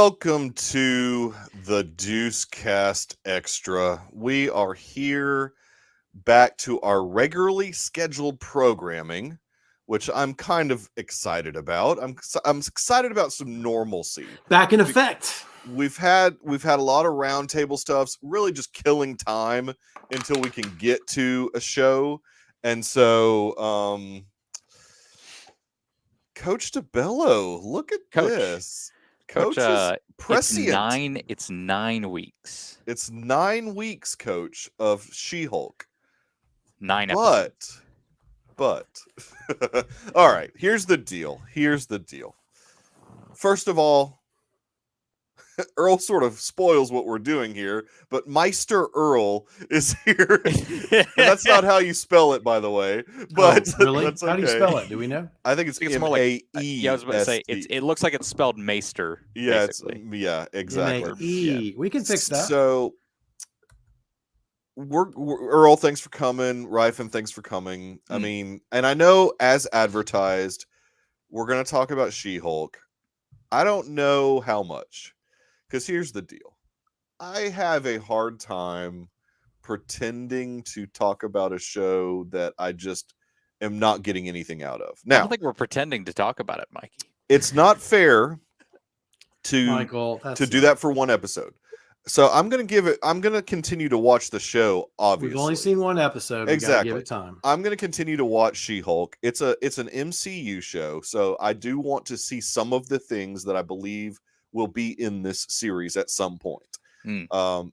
Welcome to the Deucecast Extra. We are here back to our regularly scheduled programming, which I'm kind of excited about. I'm excited about some normalcy. Back in effect. We've had a lot of roundtable stuffs, really just killing time until we can get to a show. And so Coach DeBello, look at this. Coach, is prescient. It's 9 weeks. It's 9 weeks, Coach, of She-Hulk. 9 episodes. But, all right, here's the deal. First of all, Earl sort of spoils what we're doing here, but Meister Earl is here. And that's not how you spell it, by the way. But really? That's How do you spell it? Do we know? I think it's more like M-A-E. I was about to say it looks like it's spelled Maester. Yeah, basically. Exactly. M-A-E. We can fix that. So we're Earl, thanks for coming. Ryfin, thanks for coming. I mean, and I know as advertised, we're going to talk about She-Hulk. I don't know how much. Because here's the deal. I have a hard time pretending to talk about a show that I just am not getting anything out of. Now, I don't think we're pretending to talk about it, Mikey. It's not fair to Michael, do that for one episode. So I'm going to continue to watch the show, obviously. We've only seen one episode. Exactly. Give it time. I'm going to continue to watch She-Hulk. It's an MCU show, so I do want to see some of the things that I believe will be in this series at some point.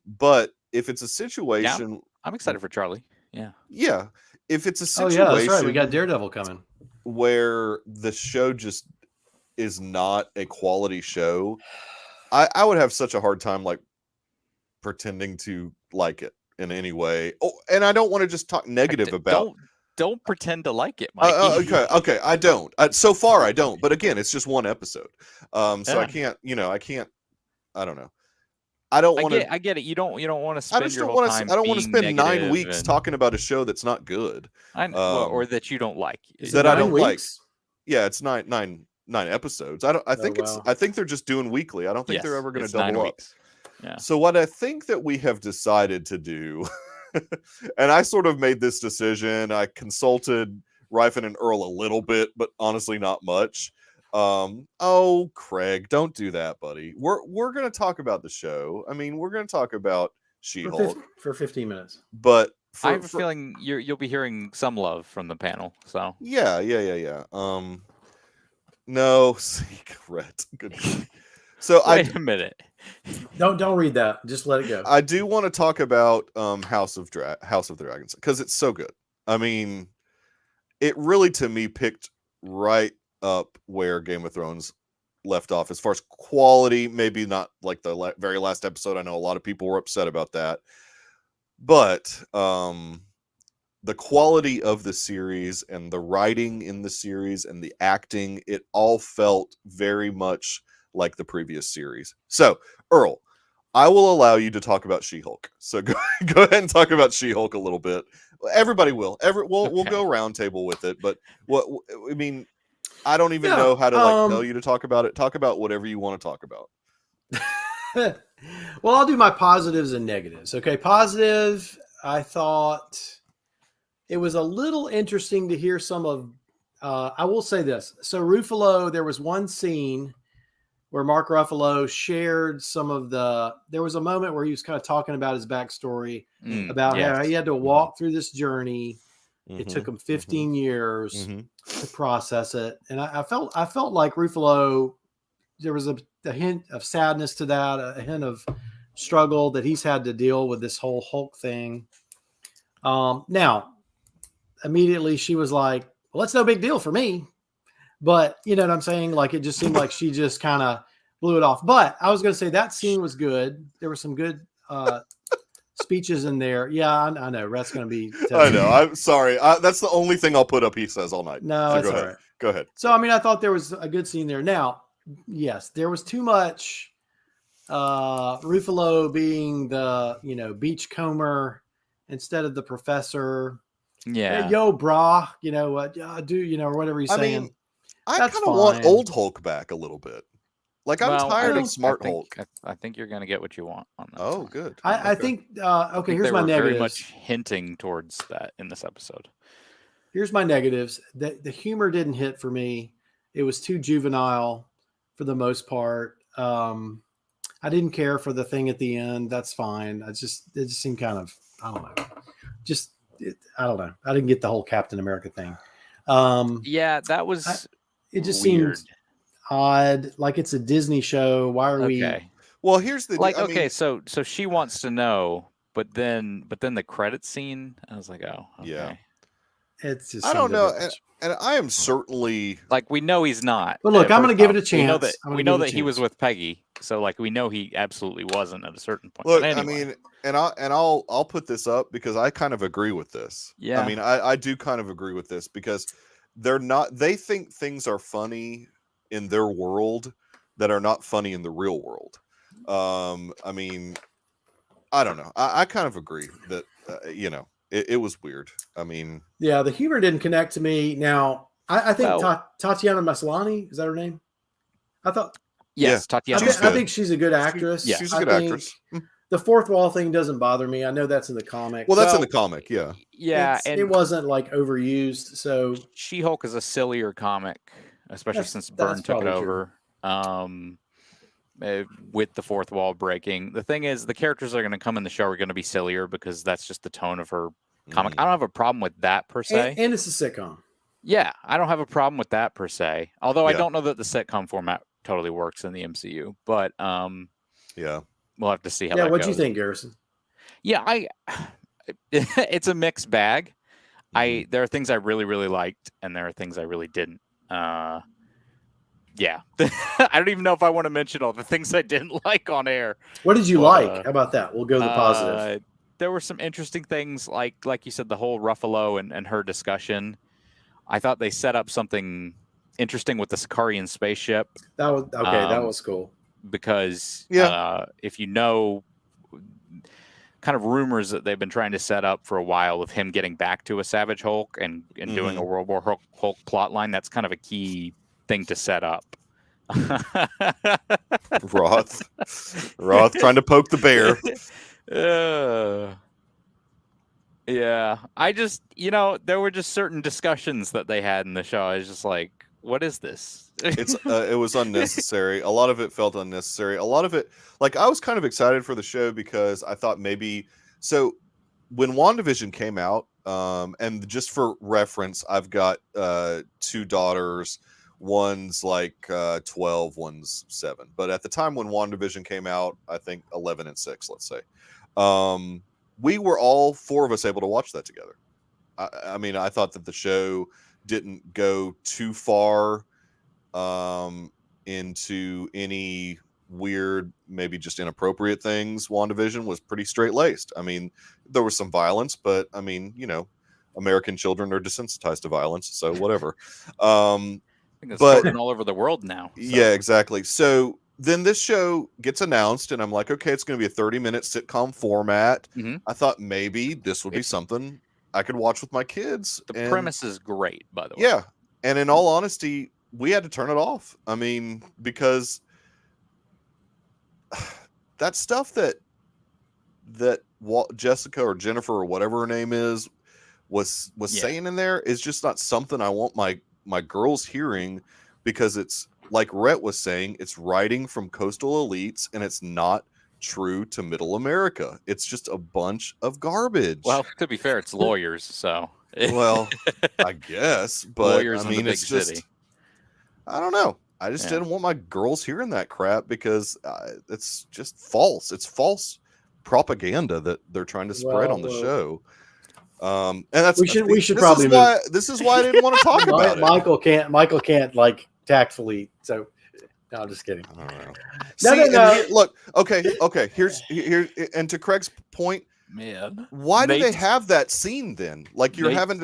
But if it's a situation, I'm excited for Charlie. Yeah. If it's a situation, that's right. We got Daredevil coming, where the show just is not a quality show, I would have such a hard time like pretending to like it in any way. Oh, and I don't want to just talk negative about. Don't pretend to like it, Mikey. Okay. I don't. So far, I don't. But again, it's just one episode. So I can't. I don't know. I don't want to. I get it. You don't want to spend your whole time. I don't want to spend 9 weeks and talking about a show that's not good. I know, or that you don't like. That I don't like. Yeah, it's nine episodes. I think they're just doing weekly. I don't think they're ever going to double up. Yeah. So what I think that we have decided to do. And I sort of made this decision. I consulted Ryfin and Earl a little bit, but honestly not much. Craig, don't do that, buddy. We're going to talk about the show. I mean, we're going to talk about She-Hulk for 15 minutes. But I have a feeling you'll be hearing some love from the panel. So yeah. No secret. Good. So wait a minute. Don't read that. Just let it go. I do want to talk about House of Dragons because it's so good. I mean, it really to me picked right up where Game of Thrones left off as far as quality. Maybe not like the very last episode. I know a lot of people were upset about that, but the quality of the series and the writing in the series and the acting, it all felt very much like the previous series. So, Earl, I will allow you to talk about She-Hulk. So go ahead and talk about She-Hulk a little bit. Everybody will. We'll go roundtable with it. But I don't even know how to tell you to talk about it. Talk about whatever you want to talk about. Well, I'll do my positives and negatives. Okay, positive. I thought it was a little interesting to hear some of. I will say this. So Ruffalo, there was one scene where Mark Ruffalo shared some of there was a moment where he was kind of talking about his backstory, about how he had to walk through this journey. It took him 15 years to process it. And I felt like Ruffalo, there was a hint of sadness to that, a hint of struggle that he's had to deal with this whole Hulk thing. Now, immediately she was like, well, that's no big deal for me. But you know what I'm saying? Like, it just seemed like she just kind of blew it off. But I was going to say that scene was good. There were some good speeches in there. Yeah, I know. Rhett's going to be. I know. I'm sorry. That's the only thing I'll put up he says all night. No, so it's all right. Go ahead. So, I mean, I thought there was a good scene there. Now, yes, there was too much Ruffalo being the, beachcomber instead of the professor. Yeah. Hey, yo, brah, or whatever he's saying. I kind of want old Hulk back a little bit. Like, I'm Well, tired think- of Smart Hulk. I think you're going to get what you want on that. Oh, one. good. I Okay. think I okay. think Here's they my were very negatives. much hinting towards that in this episode. Here's my negatives. The humor didn't hit for me. It was too juvenile for the most part. I didn't care for the thing at the end. That's fine. It just seemed kind of, I don't know. I don't know. I didn't get the whole Captain America thing. Yeah, that was It just weird. seemed odd. Like it's a Disney show. Why are we? Okay. Well, here's the Like, I okay, mean, so she wants to know, but then the credit scene, I was like, oh, okay. Yeah. It's just I don't seemed a know, bit much. and I am certainly Like, we know he's not. But look, I'm going to first give it a off. We know chance. that I'm gonna we give know it a that he was chance. with Peggy, so like we know he absolutely wasn't at a certain point. look. But I anyway, mean, and I'll put this up because I kind of agree with this. Yeah. I mean, I do kind of agree with this because they're not. They think things are funny in their world that are not funny in the real world. I mean, I don't know. I kind of agree that it was weird. I mean, Yeah, the humor didn't connect to me. Now, I think Well- Tatiana Maslany, is that her name? I thought yes, Yeah. Tatiana. She's I good. think she's a good actress. Yeah. she's a I good think actress. The fourth wall thing doesn't bother me. I know that's in the comic. Well, that's in Well, the comic, yeah. Yeah, and it wasn't like overused. So She-Hulk is a sillier comic, especially That's- since that's Byrne took it probably true. over. With the fourth wall breaking. The thing is, the characters that are going to come in the show are going to be sillier because that's just the tone of her comic. Mm. I don't have a problem with that per se. and it's a sitcom. Yeah, I don't have a problem with that per se. Although I Yeah. don't know that the sitcom format totally works in the MCU, but Yeah. we'll have to see how Yeah, that what'd goes. you think, Garrison? Yeah, it's a mixed bag. Mhm. There are things I really, really liked, and there are things I really didn't. Yeah, I don't even know if I want to mention all the things I didn't like on air. What did you But, like? How about that? We'll go to the positive. There were some interesting things, like you said, the whole Ruffalo and her discussion. I thought they set up something interesting with the Sicarian spaceship That was okay. That um, was cool. because Yeah. if you know, kind of rumors that they've been trying to set up for a while of him getting back to a Savage Hulk and doing a World War Hulk plot line, that's kind of a key thing to set up. Roth trying to poke the bear. Yeah, I just, there were just certain discussions that they had in the show. I was just like, what is this? It was unnecessary. A lot of it felt unnecessary. A lot of it, like, I was kind of excited for the show because I thought maybe so when WandaVision came out, and just for reference, I've got 2 daughters. One's like 12, one's 7. But at the time when WandaVision came out, I think 11 and 6, let's say. We were all 4 of us able to watch that together. I mean, I thought that the show didn't go too far into any weird, maybe just inappropriate things. WandaVision was pretty straight-laced. I mean, there was some violence, but I mean, American children are desensitized to violence, so whatever. I think it's But- starting all over the world now. So. Yeah, exactly. So then this show gets announced, and I'm like, okay, it's going to be a 30-minute sitcom format. Mhm. I thought maybe this would be something I could watch with my kids. The and premise is great, by the way. yeah, and in all honesty, we had to turn it off. I mean, because that stuff that Jessica or Jennifer or whatever her name is was Yeah. saying in there is just not something I want my girls hearing, because it's like Rhett was saying, it's writing from coastal elites and it's not true to middle America. It's just a bunch of garbage. Well, to be fair, it's lawyers, so. Well, I guess, but Lawyers I in the mean, big it's just, city. I don't know. I just Yeah. didn't want my girls hearing that crap because it's just false. It's false propaganda that they're trying to spread on the Well, show. And that's we should this probably is move. why this is why I didn't want to talk about it. Michael can't like tactfully. So no, I'm just kidding. I don't know. No, See, no, and no. here- look, okay. Here, and to Craig's point, Man. why do they Nate- have that scene then? Like you're Nate- having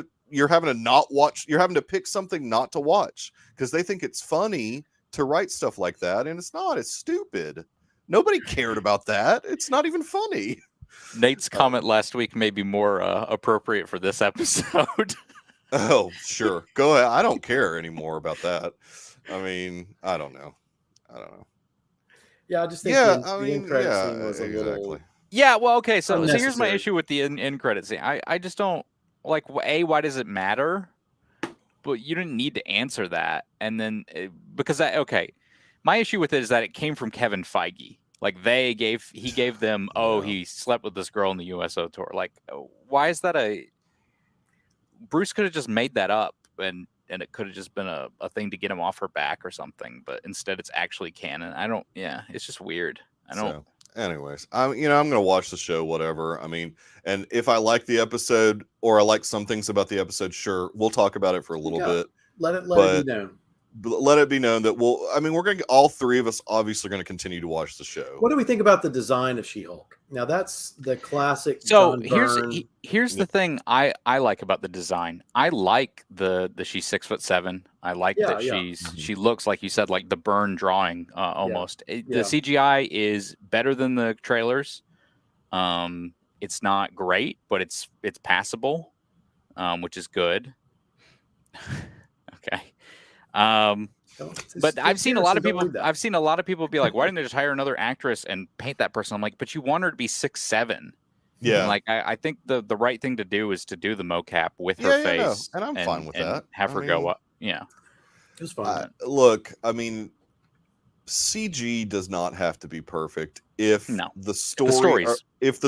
to not watch. You're having to pick something not to watch because they think it's funny to write stuff like that, and it's not. It's stupid. Nobody cared about that. It's not even funny. Nate's comment last week may be more appropriate for this episode. Oh, sure. Go ahead. I don't care anymore about that. I mean, I don't know. Yeah, I just think the end credit scene was a little Yeah, well, okay, so here's my unnecessary. issue with the end credit scene. I just don't like, why does it matter? But you didn't need to answer that, and then because my issue with it is that it came from Kevin Feige. Like he gave them, he slept with this girl in the USO tour. Like, why is that Bruce could have just made that up, and it could have just been a thing to get him off her back or something, but instead it's actually canon. It's just weird. So, anyways, I'm gonna watch the show, whatever. I mean, and if I like the episode or I like some things about the episode, sure, we'll talk about it for a little bit. Let it be known. Let it be known that we're going to, all three of us obviously going to continue to watch the show. What do we think about the design of She-Hulk? Now that's the classic. So here's the thing I like about the design. I like the she's 6'7". I like that she looks, like you said, like the Byrne drawing almost. The CGI is better than the trailers. It's not great, but it's passable, which is good. Okay. But I've seen a lot of people be like, why didn't they just hire another actress and paint that person? I'm like, but you want her to be 6'7". Yeah. And like, I think the right thing to do is to do the mocap with her face. No. And I'm fine with that. Have her go up. Yeah. It was fine. Look, I mean, CG does not have to be perfect if the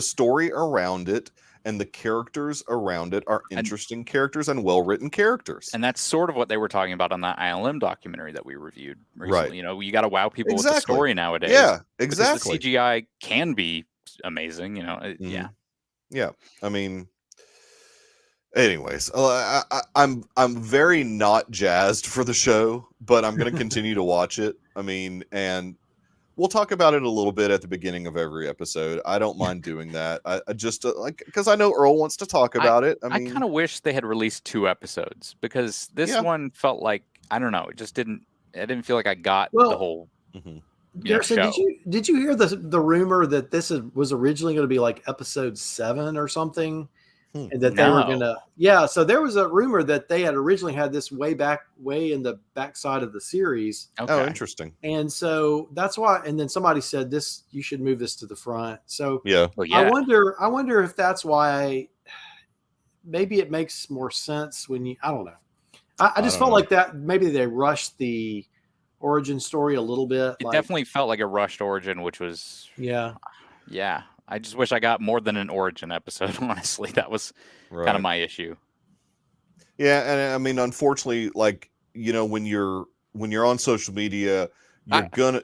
story around it and the characters around it are interesting characters and well-written characters. And that's sort of what they were talking about on that ILM documentary that we reviewed recently. Right. You got to wow people with the story nowadays. Yeah, exactly. The CGI can be amazing, Yeah. Yeah. I mean, anyways, I'm very not jazzed for the show, but I'm going to continue to watch it. I mean, and we'll talk about it a little bit at the beginning of every episode. I don't mind doing that. I just because I know Earl wants to talk about it. I mean, I kind of wish they had released 2 episodes, because this one felt like, I don't know, it just didn't. I didn't feel like I got the whole. Garrison, did you hear the rumor that this was originally going to be like episode 7 or something? And that they were gonna, so there was a rumor that they had originally had this way in the backside of the series. Okay. Oh, interesting. And so that's why. And then somebody said you should move this to the front. So I wonder if that's why. Maybe it makes more sense when I don't know. I just felt like that maybe they rushed the origin story a little bit. It definitely felt like a rushed origin, which was yeah. I just wish I got more than an origin episode. Honestly, that was kind of my issue. Yeah, and I mean, unfortunately, like when you're on social media,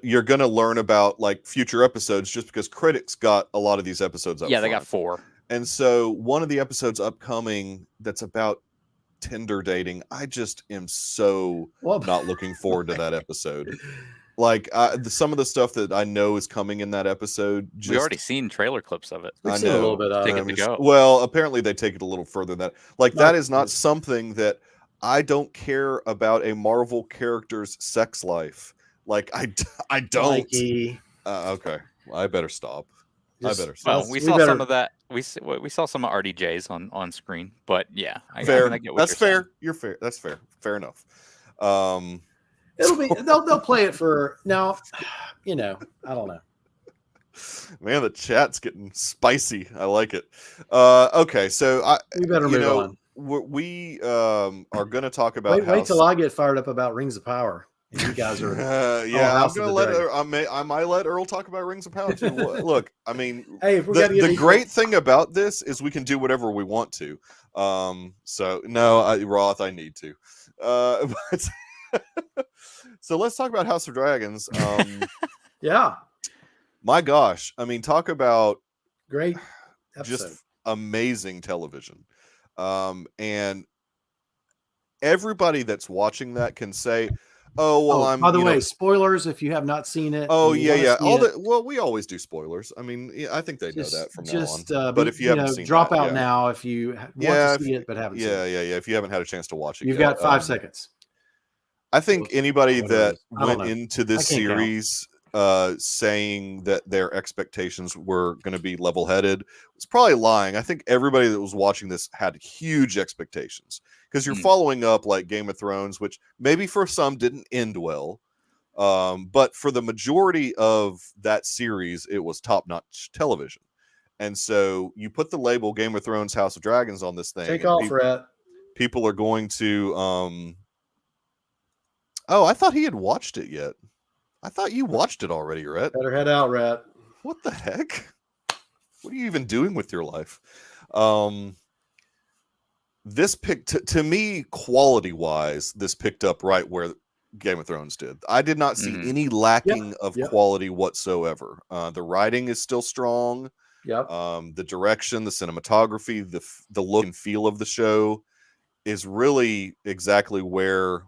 you're gonna learn about like future episodes just because critics got a lot of these episodes up. Yeah, they got 4. And so one of the episodes upcoming that's about Tinder dating, I just am so not looking forward to that episode. Like some of the stuff that I know is coming in that episode. We already seen trailer clips of it. We've seen a little bit of it. Well, apparently they take it a little further than that. Like that is not something that I don't care about a Marvel character's sex life. Like I don't. Mikey. Okay, well, I better stop. Well, we saw some of that. We saw some of RDJs on screen, but yeah, fair. I get what That's fair. saying. You're fair. That's fair. Fair enough. It'll be they'll play it for now. I don't know. Man, the chat's getting spicy. I like it. Okay, so we better move on. We are going to talk about. Wait till I get fired up about Rings of Power. And you guys are. I'm going to let. I might let Earl talk about Rings of Power too. Look, I mean, hey, the great thing about this is we can do whatever we want to. So no, Roth, I need to. But. So let's talk about House of Dragons. Yeah. My gosh. I mean, talk about great episode. Just amazing television. And everybody that's watching that can say, oh, well, by the way, spoilers if you have not seen it. Oh, yeah. We always do spoilers. I mean, I think they know that from now on. But if you haven't seen drop out now if you want to see it but haven't seen it. Yeah. If you haven't had a chance to watch it You've got 5 seconds. I think anybody that went into this series saying that their expectations were going to be level-headed was probably lying. I think everybody that was watching this had huge expectations because you're following up like Game of Thrones, which maybe for some didn't end well, But for the majority of that series, it was top-notch television. And so you put the label Game of Thrones House of Dragons on this thing. Take and off, Rhett. people are going to oh, I thought he had watched it yet. I thought you watched it already, Rhett. Better head out, Rhett. What the heck? What are you even doing with your life? This picked to me, quality-wise, this picked up right where Game of Thrones did. I did not see any lacking of quality whatsoever. The writing is still strong. Yep. The direction, the cinematography, the look and feel of the show is really exactly where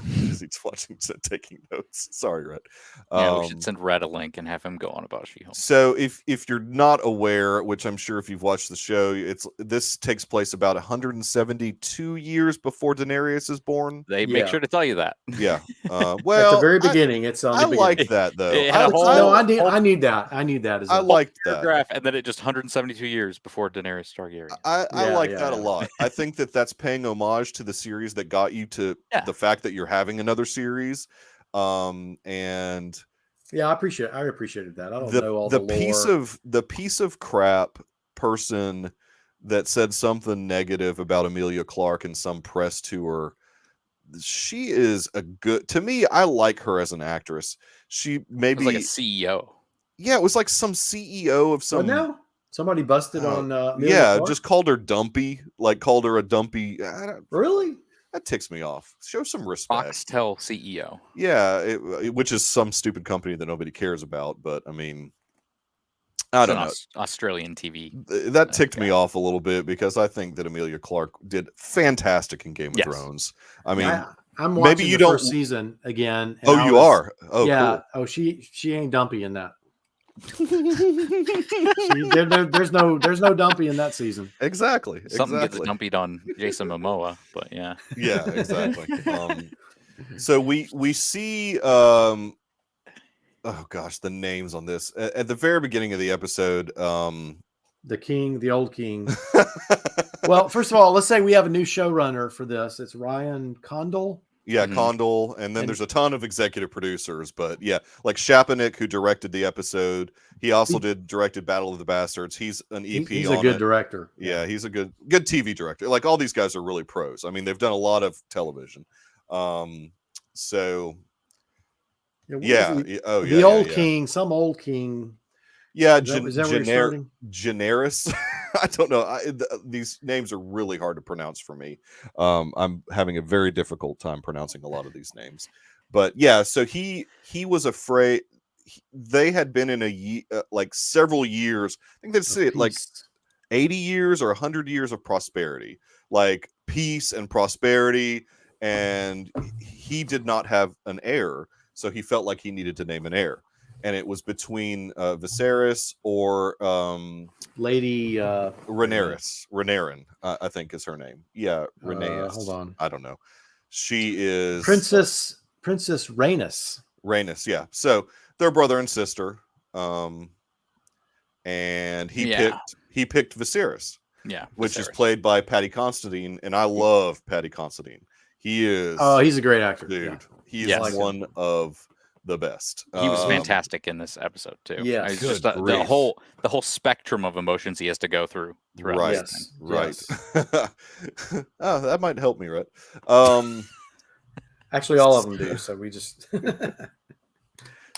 he's watching, taking notes. Sorry, Rhett. Yeah, we should send Rhett a link and have him go on about She-Hulk. So if you're not aware, which I'm sure if you've watched the show, this takes place about 172 years before Daenerys is born. They make sure to tell you that. Yeah. Well, at the very beginning, it's on the beginning. Like that though. I need that. I need that as I liked that paragraph, and then it just 172 years before Daenerys Targaryen. I like that a lot. I think that's paying homage to the series that got you to the fact that you're having another series. And yeah, I appreciated that. I don't know all the lore. The piece of crap person that said something negative about Emilia Clarke in some press tour. She is to me, I like her as an actress. She maybe like a CEO. Yeah, it was like some CEO of some. Well, no, somebody busted on. Yeah, just called her dumpy. Like called her a dumpy. Really? That ticks me off. Show some respect. Foxtel CEO. Yeah, which is some stupid company that nobody cares about. But I mean, I don't know. Australian TV. That ticked me off a little bit because I think that Emilia Clarke did fantastic in Game of Thrones. I mean, I'm watching maybe you the first season again. And you are. Oh, yeah. Cool. Oh, she ain't dumpy in that. There's no dumpy in that season. Exactly. Something gets dumpied on Jason Momoa, but yeah. Yeah, exactly. So we see oh gosh, the names on this at the very beginning of the episode. The old king. Well, first of all, let's say we have a new showrunner for this. It's Ryan Condal. Yeah, Condal, and then there's a ton of executive producers, but yeah, like Shapanik, who directed the episode. He also directed Battle of the Bastards. He's an EP. He's a good director. Yeah, he's a good TV director. Like all these guys are really pros. I mean, they've done a lot of television. So yeah, the old king, some old king. Yeah, is that Generis. I don't know. These names are really hard to pronounce for me. I'm having a very difficult time pronouncing a lot of these names. But yeah, so he was afraid. They had been in like several years. I think they'd say it like 80 years or 100 years of prosperity, like peace and prosperity. And he did not have an heir, so he felt like he needed to name an heir. And it was between Viserys or Lady Rhaenyra, I think is her name. Yeah, Rhaenys. Hold on, I don't know. She is Princess Rhaenys. Rhaenys, yeah. So they're brother and sister. And he picked Viserys. Yeah, which is played by Paddy Considine, and I love Paddy Considine. He is. Oh, he's a great actor, dude. Yeah. He is one of the best. He was fantastic in this episode too. Yeah, it's just the whole spectrum of emotions he has to go through. Right, yes. right. Yes. Oh, that might help me, right? Actually, all of them do. So we just.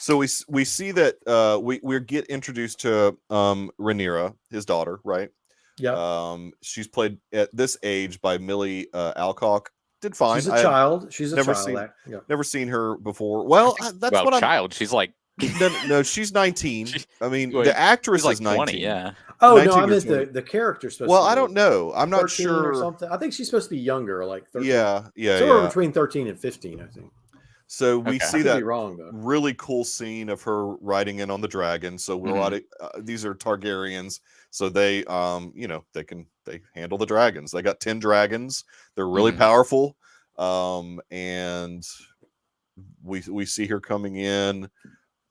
So we see that we get introduced to Rhaenyra, his daughter, right? Yeah. She's played at this age by Millie Alcock. Did fine. She's a child. She's a never child. Never seen her before. Well, that's what child. She's like no, she's 19. I mean, the actress like is 19. 20, yeah. Oh no, I meant the character's supposed. Well, to be I don't know. I'm not sure. Or something. I think she's supposed to be younger, like 13. Yeah. Somewhere between 13 and 15, I think. So we see that wrong, though. Really cool scene of her riding in on the dragon. So we're these are Targaryens, so they they handle the dragons. They got 10 dragons. They're really powerful. And we see her coming in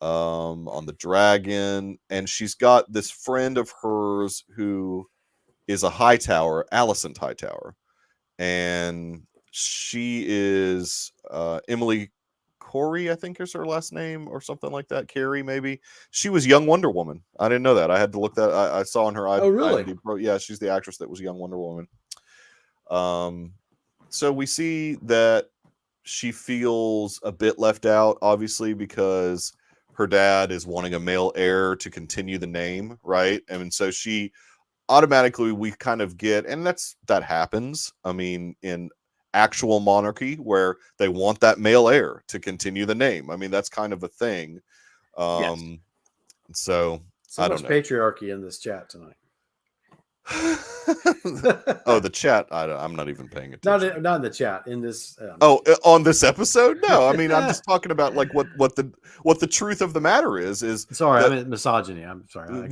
on the dragon, and she's got this friend of hers who is a Hightower, Alicent Hightower, and she is Emily Corey, I think is her last name, or something like that. Carrie, maybe. She was young Wonder Woman. I didn't know that. I had to look that. I saw on her. Oh, really? Yeah, she's the actress that was young Wonder Woman. So we see that she feels a bit left out, obviously, because her dad is wanting a male heir to continue the name, right? And so she automatically, we kind of get, and that happens. I mean, in actual monarchy where they want that male heir to continue the name. I mean, that's kind of a thing. Yes. So So I much don't know. patriarchy in this chat tonight. Oh, the chat. I'm not even paying attention. Not in the chat. In this. On this episode? No, I mean, I'm just talking about like what the truth of the matter is. Sorry, that I meant misogyny. I'm sorry. But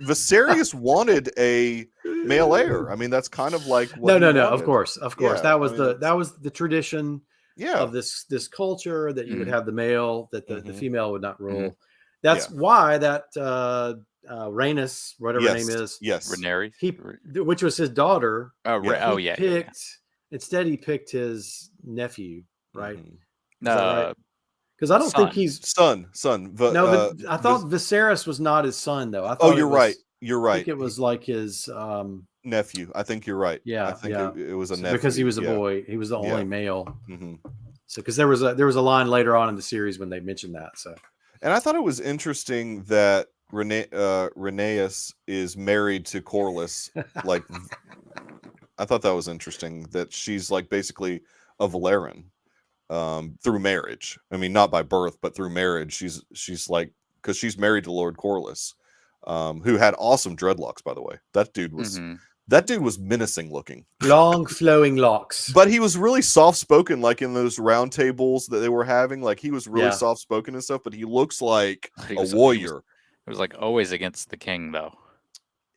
Viserys wanted a male heir. I mean, that's kind of like what no. he Of wanted. course. Yeah, that was the tradition. Yeah. Of this culture that you would have the male, that the female would not rule. Mhm. That's why that Rhaenys, whatever her name is, Rhaenyra, which was his daughter. Instead he picked his nephew, right? Right? Because I don't think he's son. I thought Viserys was not his son though. I thought you're right. You're right. I think it was like his nephew. I think you're right. Yeah, I think it was a nephew because he was a boy. He was the only male. Mm-hmm. So because there was a line later on in the series when they mentioned that. So, and I thought it was interesting that Rhaenys is married to Corlys. Like, I thought that was interesting that she's like basically a Valyrian through marriage. I mean, not by birth, but through marriage. She's like, because she's married to Lord Corlys, who had awesome dreadlocks, by the way. That dude was menacing looking. Long flowing locks. But he was really soft spoken, like in those round tables that they were having. Like he was really soft spoken and stuff, but he looks like a warrior. It was like always against the king, though.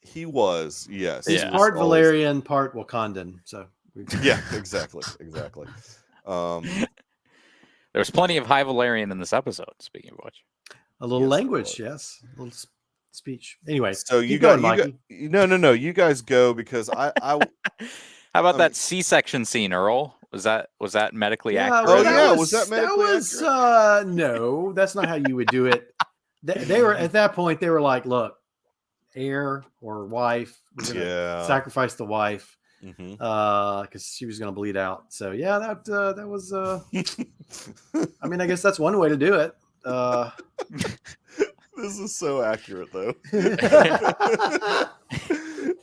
He was, yes. He's part Valyrian, part Wakandan. So yeah, exactly. There's plenty of High Valyrian in this episode, speaking of which. A little language, yes. A little speech. Anyway, so you guys, no, you guys go, because I How about that C-section scene, Earl? Was that medically accurate? Was that medically accurate? No, that's not how you would do it. They were at that point. They were like, "Look, heir or wife, we're gonna sacrifice the wife because she was gonna bleed out." So yeah, that was. I mean, I guess that's one way to do it. This is so accurate, though.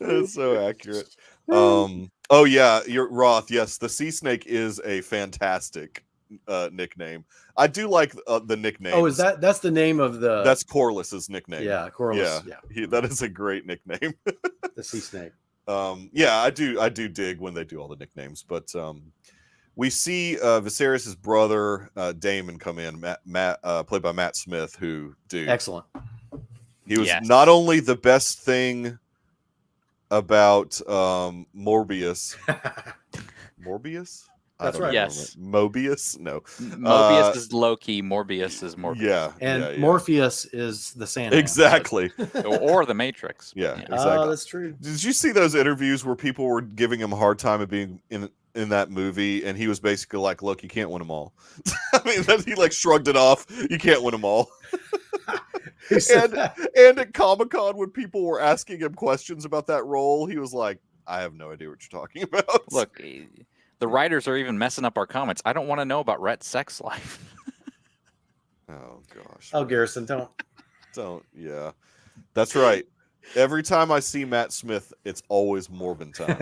It's so accurate. Oh yeah, you're Roth. Yes, the sea snake is a fantastic nickname. I do like the nickname. Oh, that's the name of the? That's Corlys's nickname. Yeah, Corlys. Yeah. That is a great nickname. The sea snake. Yeah, I do dig when they do all the nicknames, but we see Viserys' brother Daemon come in, Matt played by Matt Smith, who excellent. He was not only the best thing about Morbius. That's right. Yes. Mobius? No. Mobius is Loki. Morbius is Morbius. Yeah. And Morpheus is the Sandman. Exactly. Or the Matrix. Yeah, exactly. Oh, that's true. Did you see those interviews where people were giving him a hard time of being in that movie, and he was basically like, "Look, you can't win them all." I mean, he like shrugged it off. You can't win them all. and at Comic-Con, when people were asking him questions about that role, he was like, "I have no idea what you're talking about." Look, the writers are even messing up our comments. I don't want to know about Rhett's sex life. Oh gosh. Oh, Garrison, don't. Yeah, that's right. Every time I see Matt Smith, it's always Morbin time.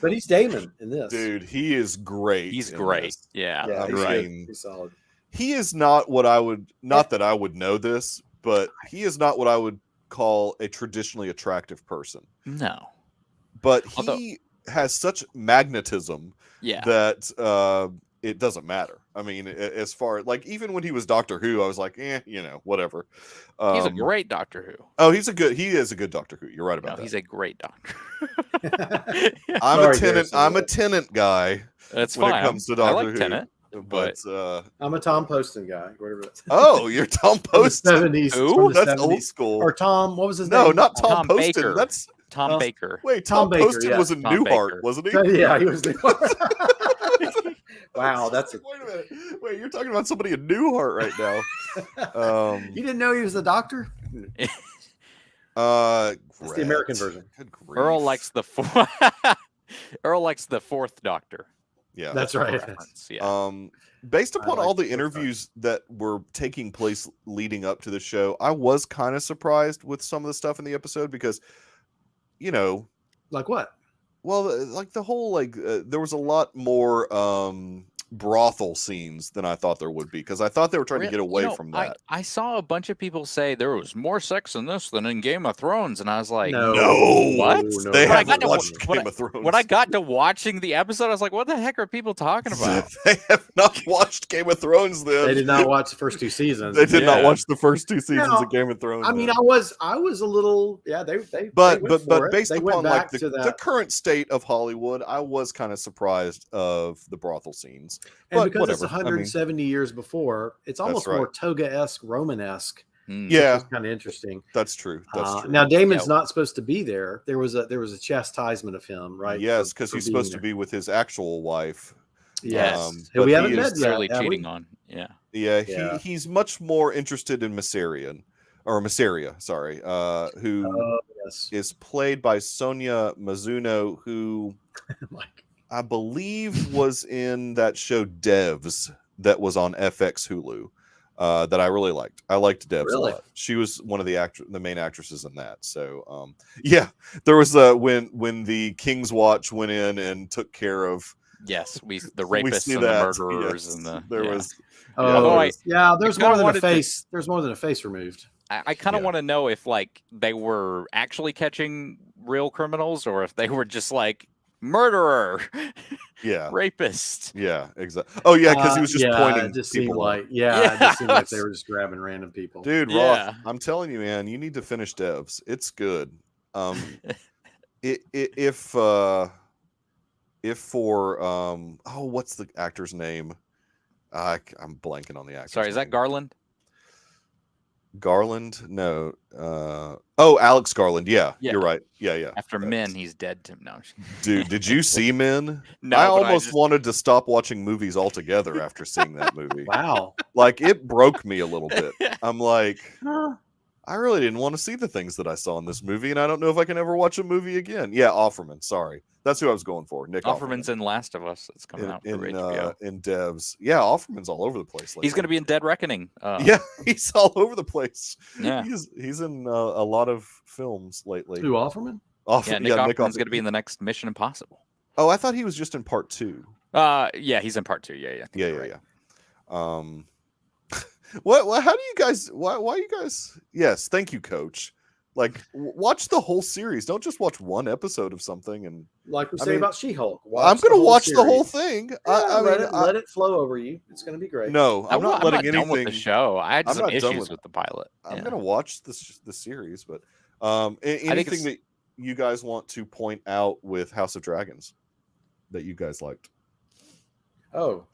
But he's Daemon in this. Dude, he is great. He's great. This. Yeah, he's solid. He is not what I would, not that I would know this, but he is not what I would call a traditionally attractive person. No. But he has such magnetism that it doesn't matter. I mean, as far like even when he was Doctor Who, I was like, whatever. He's a great Doctor Who. Oh, he is a good Doctor Who. You're right about that. He's a great Doctor. I'm a Tennant guy. That's when fine. It comes to Doctor Who. Tennant, but I'm a Tom Poston guy. Whatever that's. Oh, you're Tom Poston. 70s. Ooh, that's old school. Or Tom, what was his name? No, not Tom Poston. Baker. That's Tom Baker. Wait, Tom Poston was in Newhart, wasn't he? Yeah, he was Newhart. Wow, It's just like, wait a minute. Wait, you're talking about somebody in Newhart right now. You didn't know he was the doctor? That's the American version. Good grief. Earl likes the fourth Doctor. Yeah, That's right. Reference. Yeah. Based upon like all the the fourth interviews that were taking place leading up to the show, I was kind of surprised with some of the stuff in the episode because, you know, Like what? well, like the whole there was a lot more brothel scenes than I thought there would be because I thought they were trying to get away from that. I saw a bunch of people say there was more sex in this than in Game of Thrones, and I was like, No, what? No, They When I haven't got to watched when Game of Thrones. When I got to watching the episode, I was like, what the heck are people talking about? They have not watched Game of Thrones. Then They did not watch the first 2 seasons. They did not Yeah. watch the first 2 seasons No, of Game of Thrones. I mean, then. I was a little, they but went for it. based They went upon like back to the that. current state of Hollywood, I was kind of surprised of the brothel scenes. And But because whatever. it's 170 years before, it's almost right. more Toga-esque, Roman-esque. Yeah, It's kind of interesting. that's true. That's true. Now Damon's not supposed to be there. There was a chastisement of him, right? Yes, because for he's being supposed to there. be with his actual wife. Yes. Who but we he haven't is met yet. Clearly have we? cheating on. Yeah. Yeah, Yeah. he's much more interested in Masseria, sorry, who Yes. is played by Sonia Mizuno, who Like, I believe was in that show Devs that was on FX Hulu that I really liked. I liked Devs Really? a lot. She was one of the main actresses in that. So yeah, there was when the King's Watch went in and took care of Yes, the we rapists see and that. the murderers Yes, and the there yeah. was. Although there's kinda more than a wanted to- face. There's more than a face removed. I kind of Yeah. want to know if like they were actually catching real criminals or if they were just like murderer, Yeah. rapist. Yeah, exactly. Oh yeah, because he was just pointing It just seemed people out. like it just seemed like they were just grabbing random people. Dude, Yeah. Roth, I'm telling you, man, you need to finish Devs. It's good. If for what's the actor's name? I'm blanking on the actor. Sorry, is that Garland? Garland? No. Alex Garland. Yeah, Yeah. you're right. Yeah. After That's- Men, he's dead to no. Dude, did you see Men? No, I but almost just- wanted to stop watching movies altogether after seeing that movie. Wow. Like it broke me a little bit. I'm like, Huh. I really didn't want to see the things that I saw in this movie, and I don't know if I can ever watch a movie again. Yeah, Offerman. Sorry, that's who I was going for. Nick Offerman's Offerman. in Last of Us. It's coming out for in HBO. in Devs. Yeah, Offerman's all over the place. He's going to be in Dead Reckoning. Yeah, he's all over the place. Yeah. He's in a lot of films lately. Who, Offerman? Yeah, Nick Offerman's going to be in the next Mission Impossible. Oh, I thought he was just in part 2. Yeah, he's in part 2. Yeah. Yeah. What? How do you guys? Why you guys? Yes, thank you, Coach. Like, watch the whole series. Don't just watch one episode of something. And Like we I say mean, about She-Hulk. I'm going to watch the whole thing. Let it flow over you. It's going to be great. No, I'm not letting done with the anything. show. I had I'm some not done issues with with the pilot. I'm Yeah. going to watch the series, but think anything that you guys want to point out with House of Dragons that you guys liked? Oh,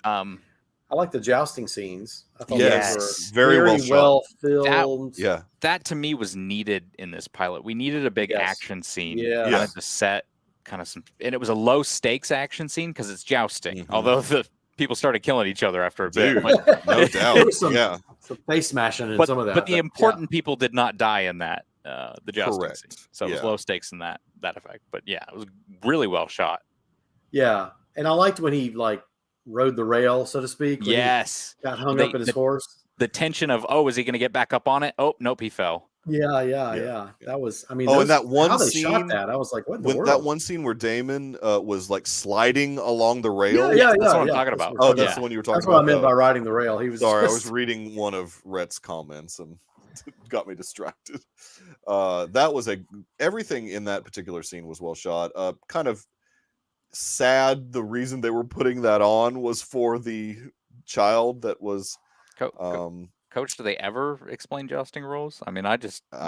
I like the jousting scenes. I thought Yes, those were very well shot. filmed. Yeah, That to me was needed in this pilot. We needed a big Yes. action scene. Yeah. Kind Yes. of to set kind of some, and it was a low stakes action scene because it's jousting. Mhm. Although the people started killing each other after a bit. Dude, But, no There doubt. was some- Yeah, Some face smashing and but, some of that. but the important people did not die in that the jousting Correct. scene. So it was Yeah. low stakes in that effect. But yeah, it was really well shot. Yeah, and I liked when he like rode the rail, so to speak. when he Yes. got hung They- up in his horse. The tension of, oh, is he going to get back up on it? Oh, nope, he fell. Yeah. That was. I mean, Oh, and that one how they scene- shot that, I was like, what in the when world? that one scene where Damon was like sliding along the rail. Yeah, That's what I'm talking about. Oh, what- that's Yeah. the one you were talking That's about. what I meant by riding the rail. He was Sorry, I just- was reading one of Rhett's comments and got me distracted. That was everything in that particular scene was well shot. Kind of sad. The reason they were putting that on was for the child that was. Coach, do they ever explain jousting rules? I mean, I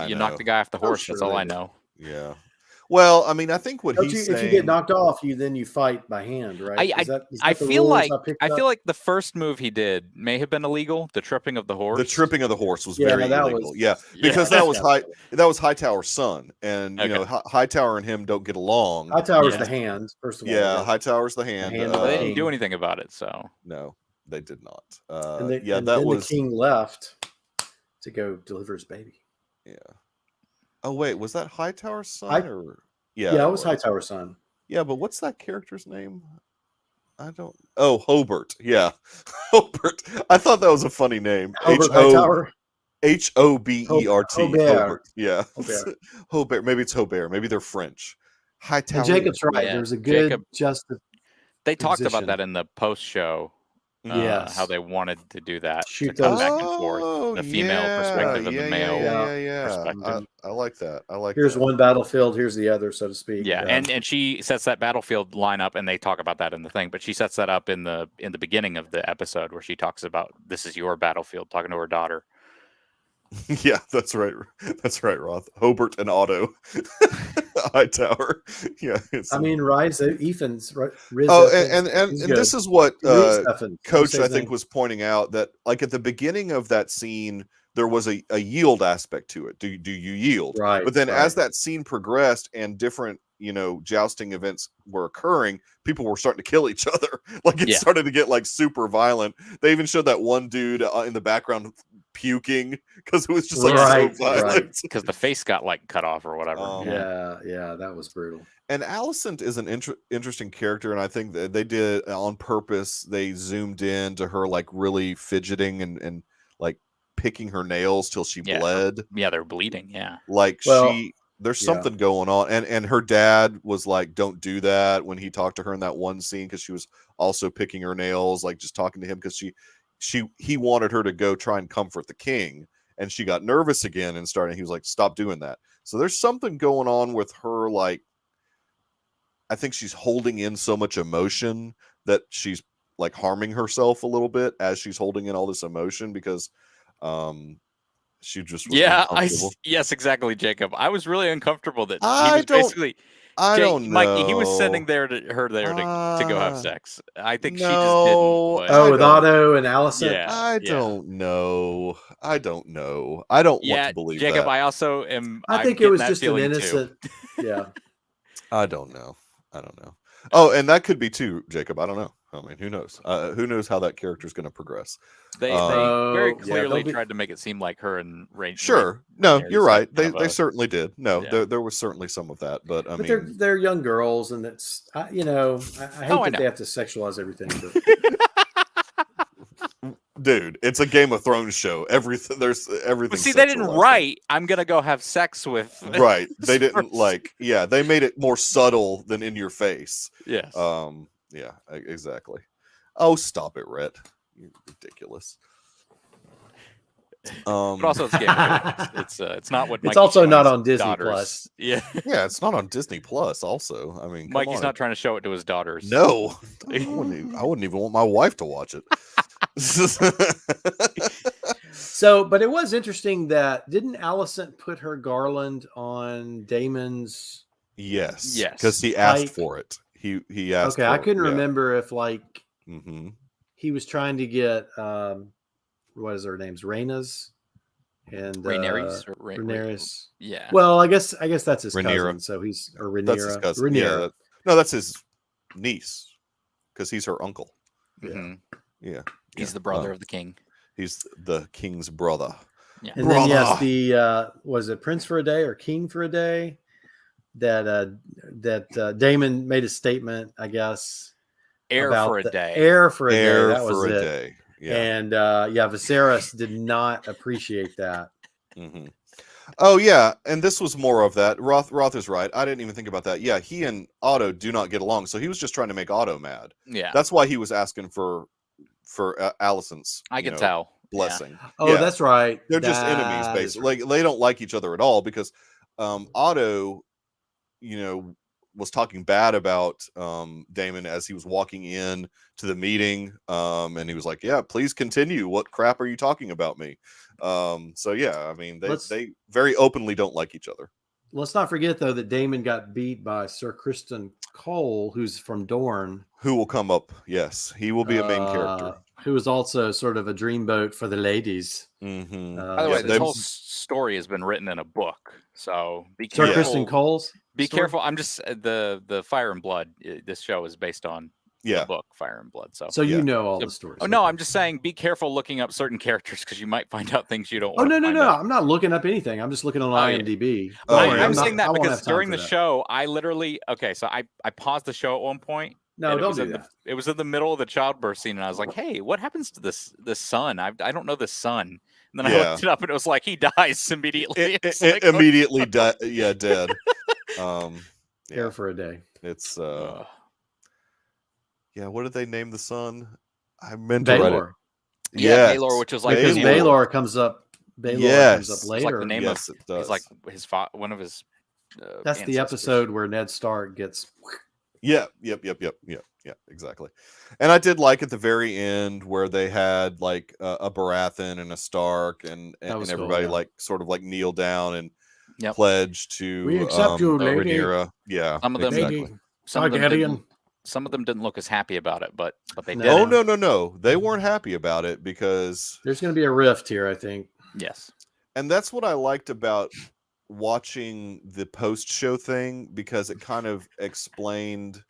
you knock know. the guy off the I'm horse. sure That's all they I do. know. Yeah. Well, I mean, I think what Don't he's you, if you saying. get knocked off, you fight by hand, right? Is that I the feel rules like picked I up? feel like the first move he did may have been illegal. The tripping of the horse. The tripping of the horse was Yeah, very that illegal. was- Yeah, Yeah. because Yeah, that was Hightower's son, and you know Okay. Hightower and him don't get along. Hightower's Yeah. the hand, first of all. Yeah, Hightower's the hand. hand Well, of they the didn't do king. anything about it, so No, they did not. And, Yeah, and that then was. the king left to go deliver his baby. Yeah. Oh wait, was that Hightower's son I- or? Yeah, it was Hightower's son. Yeah, but what's that character's name? I don't. Oh, Hobart. Yeah, Hobart. I thought that was a funny name. Hobart Hightower. Hobert. Hobart. Hobart. Yeah. Hobart. Hobart. Maybe it's Hobart. Maybe they're French. Hightower. And Jacob's right. Yeah, There's a good Jacob- justice. they talked about Position. that in the post show. Yes. How they wanted to do that. Shoot to cut those- back and forth. The female perspective and the male. Yeah. perspective. I like that. I like. Here's that. one battlefield. Here's the other, so to speak. Yeah, and she sets that battlefield lineup, and they talk about that in the thing. But she sets that up in the beginning of the episode where she talks about this is your battlefield, talking to her daughter. Yeah, that's right. That's right, Roth. Hobart and Otto. Hightower. Yeah. I mean, Ethan's right. Riz Oh, Evans, and he's this good. is what Reese Evans, Coach, say I his think, name. was pointing out, that like at the beginning of that scene, there was a yield aspect to it. Do you yield? Right. But then right. as that scene progressed and different, jousting events were occurring, people were starting to kill each other. Like it Yeah. started to get like super violent. They even showed that one dude in the background puking because it was just like Right, so violent. right. Because the face got like cut off or whatever. Yeah, that was brutal. And Alicent is an interesting character, and I think that they did on purpose. They zoomed in to her like really fidgeting and like picking her nails till she bled. Yeah, they're bleeding. Yeah. Like Well, there's yeah. something going on, and her dad was like, "Don't do that" when he talked to her in that one scene, because she was also picking her nails, like just talking to him because he wanted her to go try and comfort the king, and she got nervous again and started. He was like, "Stop doing that." So there's something going on with her, like. I think she's holding in so much emotion that she's like harming herself a little bit as she's holding in all this emotion because she just was uncomfortable. Yes, exactly, Jacob. I was really uncomfortable that I he was don't- basically I don't know. Mikey, he was sending her there to go have sex. I think she just no, didn't. I Oh, with don't- Otto and Allison. Yeah. I don't know. I don't know. I don't want to believe Jacob, that. I also am. I think I'm it was getting that just an feeling, too. innocent. Yeah. I don't know. Oh, and that could be too, Jacob. I don't know. I mean, who knows? Who knows how that character is going to progress? They very yeah, clearly they'll be- tried to make it seem like her and Ray. Sure. No, Rhaenyra's you're right. like They kind of a- certainly did. No, Yeah. there was certainly some of that, but I But mean, they're young girls, and it's I hate I that know. they have to sexualize everything. But dude, it's a Game of Thrones show. Everything everything. But see, they didn't sexualized. write. I'm gonna go have sex with. Right. They didn't First. like. Yeah, they made it more subtle than in your face. Yes. Yeah, exactly. Oh, stop it, Rhett. You're ridiculous. But also, it's Game of Thrones. It's not what. it's Mikey also not Shaw's on Disney daughters- Plus. Yeah, yeah, it's not on Disney Plus. Also, I mean, come Mikey's on. not trying to show it to his daughters. No, I wouldn't even want my wife to watch it. So, but it was interesting that didn't Alicent put her garland on Damon's? Yes, Yes. because he asked Like- for it. He asked. Okay, I for it, couldn't yeah. remember if Mm-hmm. he was trying to get what is their names, Rhaena's and Rhaenyra's. Rhaenyra's. Yeah. Well, I guess that's his Rhaenyra. cousin. So he's or Rhaenyra. That's his cousin. Rhaenyra. Yeah, no, that's his niece, because he's her uncle. Mhm. Yeah, He's yeah. the brother of the king. He's the king's brother. Yeah. And then yes, Brother. the was it Prince for a Day or King for a Day? That Damon made a statement, I guess. Heir about for a the day. Heir for a Heir day. That was for a it. day. Yeah. And Viserys did not appreciate that. Mm-hmm. Oh yeah, and this was more of that. Roth is right. I didn't even think about that. Yeah, he and Otto do not get along, so he was just trying to make Otto mad. Yeah. That's why he was asking for Alicent's. I can tell. Blessing. Oh, Yeah. that's right. They're just enemies, That is basically. Like they don't like each other at all because Otto, was talking bad about Damon as he was walking in to the meeting, and he was like, "Yeah, please continue. What crap are you talking about me?" So yeah, I mean, they very openly don't like each other. Let's not forget though that Damon got beat by Sir Kristen Cole, who's from Dorne. Who will come up? Yes, he will be a main character. Who is also sort of a dreamboat for the ladies. Mm-hmm. By the way, so this whole story has been written in a book, so be Sir careful. Kristen Cole's Be story? careful. I'm just the Fire and Blood. This show is based on the book Fire and Blood. So you know all the stories. Oh no, I'm just saying be careful looking up certain characters because you might find out things you don't Oh want to no. I'm not looking up anything. I'm just looking on IMDb. I'm saying that because during the show, I literally so I paused the show at one point. No, don't do that. It was in the middle of the childbirth scene, and I was like, "Hey, what happens to this son? I don't know this son." And then I looked it up, and it was like he dies immediately. It immediately died. Yeah, dead. Here for a day. It's yeah. What did they name the son? I meant Baelor. to write it. Yeah, Baelor, which was like because Baelor comes up. Baelor comes up later. It's like the name it does. He's like his one of his. That's the episode where Ned Stark gets. Yeah, yep, exactly. And I did like at the very end where they had like a Baratheon and a Stark and everybody cool, sort of like kneel down and pledge to we accept you, lady. Rhaenyra. Yeah, some of them, exactly. Some of them didn't look as happy about it, but they did. Oh no, they weren't happy about it because there's going to be a rift here, I think. Yes, and that's what I liked about watching the post-show thing because it kind of explained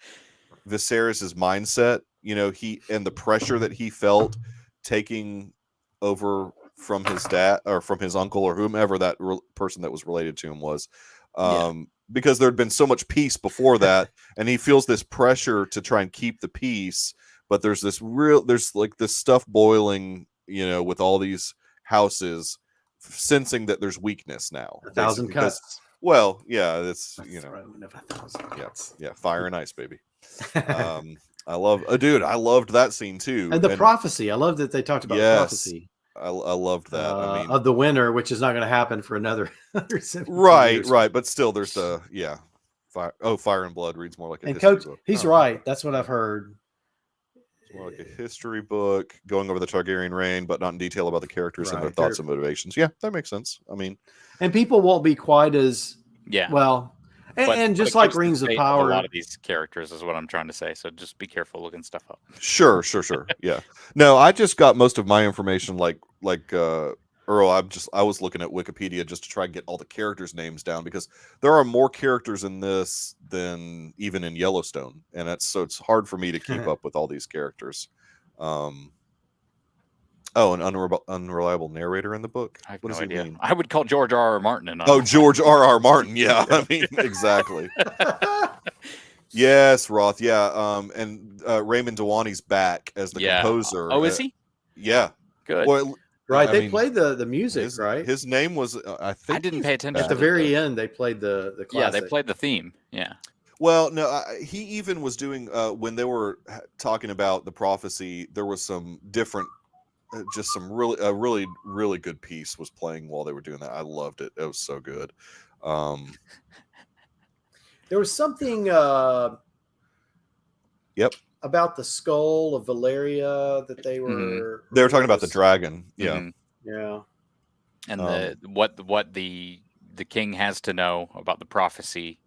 Viserys's mindset, he and the pressure that he felt taking over from his dad or from his uncle or whomever that person that was related to him was, because there had been so much peace before that, and he feels this pressure to try and keep the peace, but there's like this stuff boiling, with all these houses sensing that there's weakness now. 1,000 cuts. Well, yeah, it's fire and ice, baby. I loved that scene too, and the prophecy. I love that they talked about prophecy. I loved that. I mean, of the winter, which is not going to happen for another 17 right, years. right, but still, there's fire. Oh, Fire and Blood reads more like a and history Coach. book. He's right. That's what I've heard. More like a history book going over the Targaryen reign, but not in detail about the characters and their thoughts and motivations. Yeah, that makes sense. I mean, and people won't be quite as well. And just like Rings of Power, a lot of these characters is what I'm trying to say. So just be careful looking stuff up. Sure. Yeah. No, I just got most of my information like Earl. I was looking at Wikipedia just to try and get all the characters' names down because there are more characters in this than even in Yellowstone, and it's hard for me to keep up with all these characters. An unreliable narrator in the book. I have no idea. Mean? I would call George R.R. Martin. George R.R. Martin. Yeah, I mean exactly. Yes, Roth. Yeah, and Raymond Dewani's back as the composer. Oh, is he? Yeah. Good. Well, right. They played the music, right? His name was. I think I didn't pay attention at the very end. They played the classic. Yeah, they played the theme. Yeah. Well, no, he even was doing when they were talking about the prophecy. There was some different. Just some really good piece was playing while they were doing that. I loved it. It was so good. There was something about the skull of Valeria that they were talking about the dragon. Yeah. Mm-hmm. Yeah. And what the king has to know about the prophecy,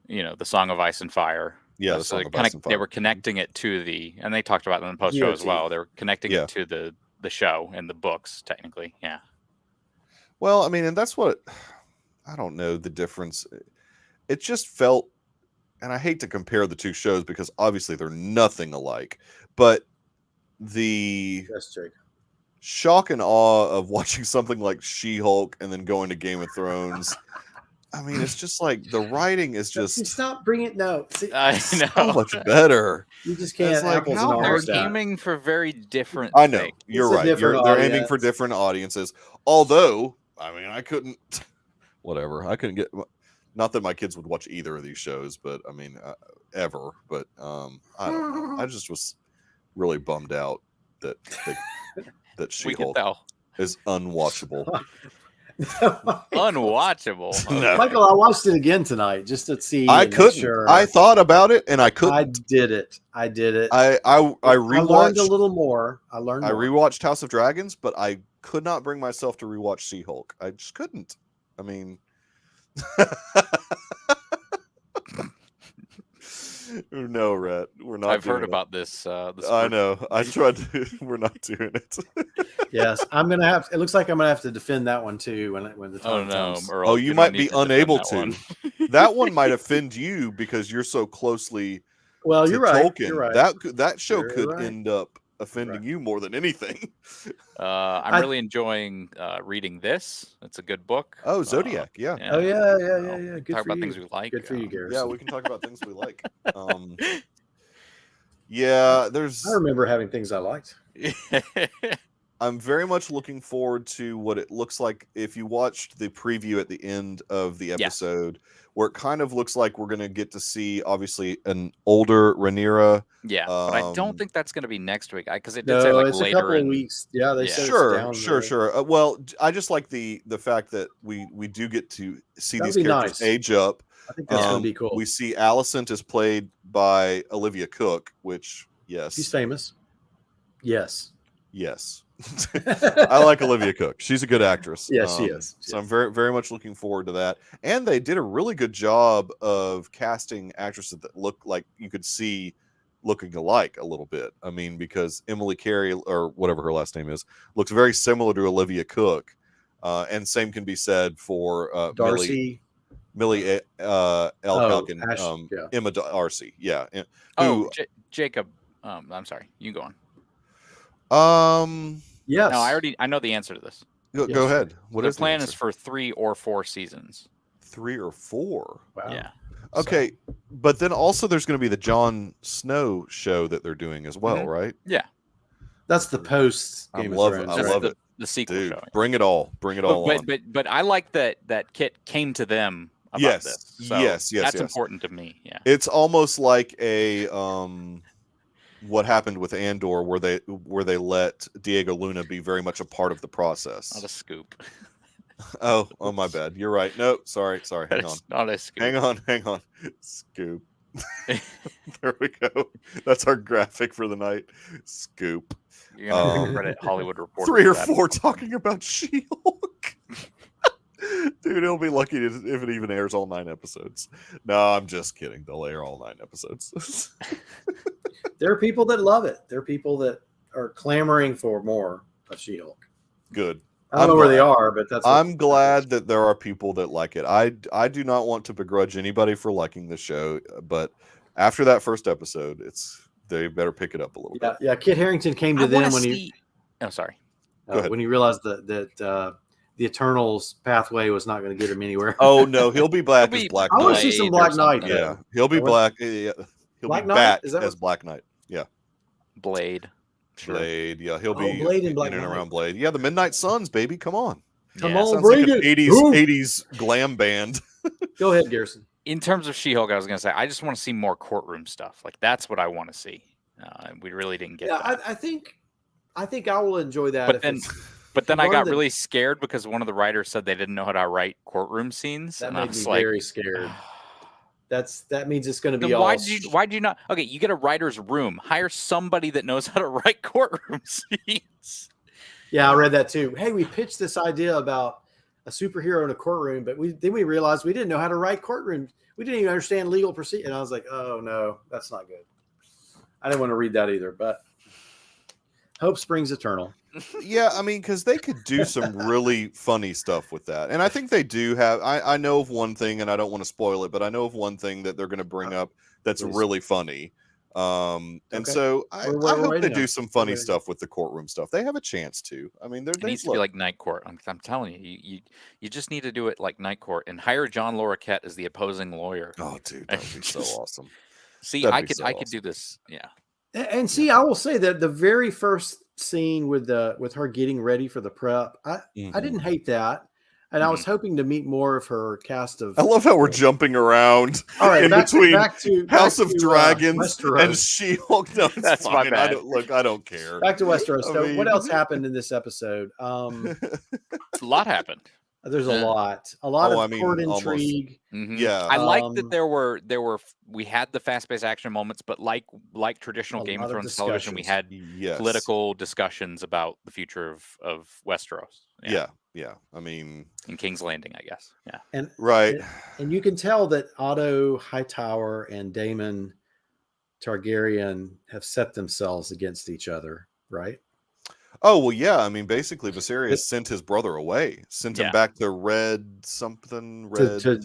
the Song of Ice and Fire. Yeah, so they were connecting it to and they talked about it in the post show as well. They were connecting it to the show and the books, technically. Yeah. Well, I mean, and that's what I don't know the difference. It just felt, and I hate to compare the two shows because obviously they're nothing alike, but the shock and awe of watching something like She-Hulk and then going to Game of Thrones. I mean, it's just like the writing is just. Stop bringing See, I know so much better. You just can't. They're aiming for very different. I know things. you're right. They're aiming for different audiences. Although, I mean, I couldn't. Whatever. I couldn't get. Not that my kids would watch either of these shows, but I mean, ever. But I don't know. I just was really bummed out that She-Hulk is unwatchable. Unwatchable. No. Michael, I watched it again tonight just to see. I couldn't. Sure. I thought about it and I couldn't. I did it. I rewatched. I learned a little more. I rewatched House of Dragons, but I could not bring myself to rewatch She-Hulk. I just couldn't. I mean, No, Rhett, we're not. I've doing heard it. about this. I know. I tried to. We're not doing it. Yes, I'm gonna have. It looks like I'm gonna have to defend that one too when the Oh time no, comes. Earl, Oh, you don't might need be to defend unable that to. one. That one might offend you because you're so closely Well, to you're right. Tolkien. You're right. That show You're could right. end up offending you more than anything. I'm really enjoying reading this. It's a good book. Oh, Zodiac, yeah. Oh yeah. Good Talk for about you. things we like. Good for you, Garrison. Yeah, we can talk about things we like. Yeah, I remember having things I liked. I'm very much looking forward to what it looks like if you watched the preview at the end of the episode, where it kind of looks like we're going to get to see, obviously, an older Rhaenyra. Yeah, but I don't think that's going to be next week because it did No, say like it's later a couple of in weeks. Yeah, they said Sure. it's down. Sure. Well, I just like the fact that we do get to see That'd these be characters nice. age up. I think that's going to be cool. We see Alicent is played by Olivia Cook, which She's famous. Yes. I like Olivia Cook. She's a good actress. Yes, she is. So I'm very, very much looking forward to that. And they did a really good job of casting actresses that look like you could see looking alike a little bit. I mean, because Emily Carey, or whatever her last name is, looks very similar to Olivia Cook. And same can be said for Darcy. Millie Elkin, Emma Darcy. Yeah. Jacob. I'm sorry. You go on. Yes. No, I know the answer to this. Go ahead. What the is plan the is for 3 or 4 seasons. 3 or 4. Wow. Yeah. Okay, but then also there's going to be the Jon Snow show that they're doing as well, right? Yeah. That's the post Game of Thrones. I love it. The sequel Dude, show. Bring it all. Bring it all on. But I like that Kit came to them about this. So yes. That's important to me. Yeah. It's almost like a what happened with Andor, where they let Diego Luna be very much a part of the process. Not a scoop. Oh, my bad. You're right. No, sorry. Hang on. Not a scoop. Hang on. Scoop. There we go. That's our graphic for the night. Scoop. You're gonna credit Hollywood Reporter. 3 or 4 talking about She-Hulk. Dude, he'll be lucky if it even airs all 9 episodes. No, I'm just kidding. They'll air all 9 episodes. There are people that love it. There are people that are clamoring for more of She-Hulk. Good. I don't know where they are, but I'm glad that there are people that like it. I do not want to begrudge anybody for liking the show, but after that first episode, they better pick it up a little bit. Yeah, Kit Harington came to them when he. Oh, sorry. When he realized that the Eternals pathway was not going to get him anywhere. Oh no, he'll be back as Black Knight. I want to see some Black Knight. Yeah, he'll be black. Yeah, he'll Black be Knight? back Is that as Black Knight. Yeah, Blade. Sure. Blade. Yeah, he'll be Blade and in Black and Knight. around Blade. Yeah, the Midnight Suns, baby. Come on. Come on, Sounds bring like it. an 80s glam band. Go ahead, Garrison. In terms of She-Hulk, I was going to say, I just want to see more courtroom stuff. Like, that's what I want to see. We really didn't get that. I think I will enjoy that. But then I got really scared because one of the writers said they didn't know how to write courtroom scenes. That and made I me was like, very scared. That means it's going to be then all. Why do you not? Okay, you get a writer's room. Hire somebody that knows how to write courtroom scenes. Yeah, I read that too. Hey, we pitched this idea about a superhero in a courtroom, but we realized we didn't know how to write courtrooms. We didn't even understand legal procedure. And I was like, oh no, that's not good. I didn't want to read that either, but hope springs eternal. Yeah, I mean, because they could do some really funny stuff with that. And I think they do have, I know of one thing, and I don't want to spoil it, but I know of one thing that they're going to bring up that's really funny. And so I hope they do some funny stuff with the courtroom stuff. They have a chance to. I mean, it needs to be like Night Court. I'm telling you, you just need to do it like Night Court and hire John Larroquette as the opposing lawyer. Oh, dude, that would be so awesome. See, I could do this. Yeah. And see, I will say that the very first scene with her getting ready for the prep, I didn't hate that. And I was hoping to meet more of her cast of. I love how we're jumping around in between House of Dragons and She-Hulk. No, that's fine. I don't care. Back to Westeros. So what else happened in this episode? A lot happened. There's a lot of court intrigue. Yeah, I like that we had the fast-paced action moments, but like traditional Game of Thrones television, we had political discussions about the future of Westeros. Yeah. Yeah, I mean, in King's Landing, I guess. Yeah. And right. and you can tell that Otto Hightower and Daemon Targaryen have set themselves against each other, right? Oh well, yeah. I mean, basically, Viserys But- sent his brother away, sent him Yeah. back to Red something. To, Red. to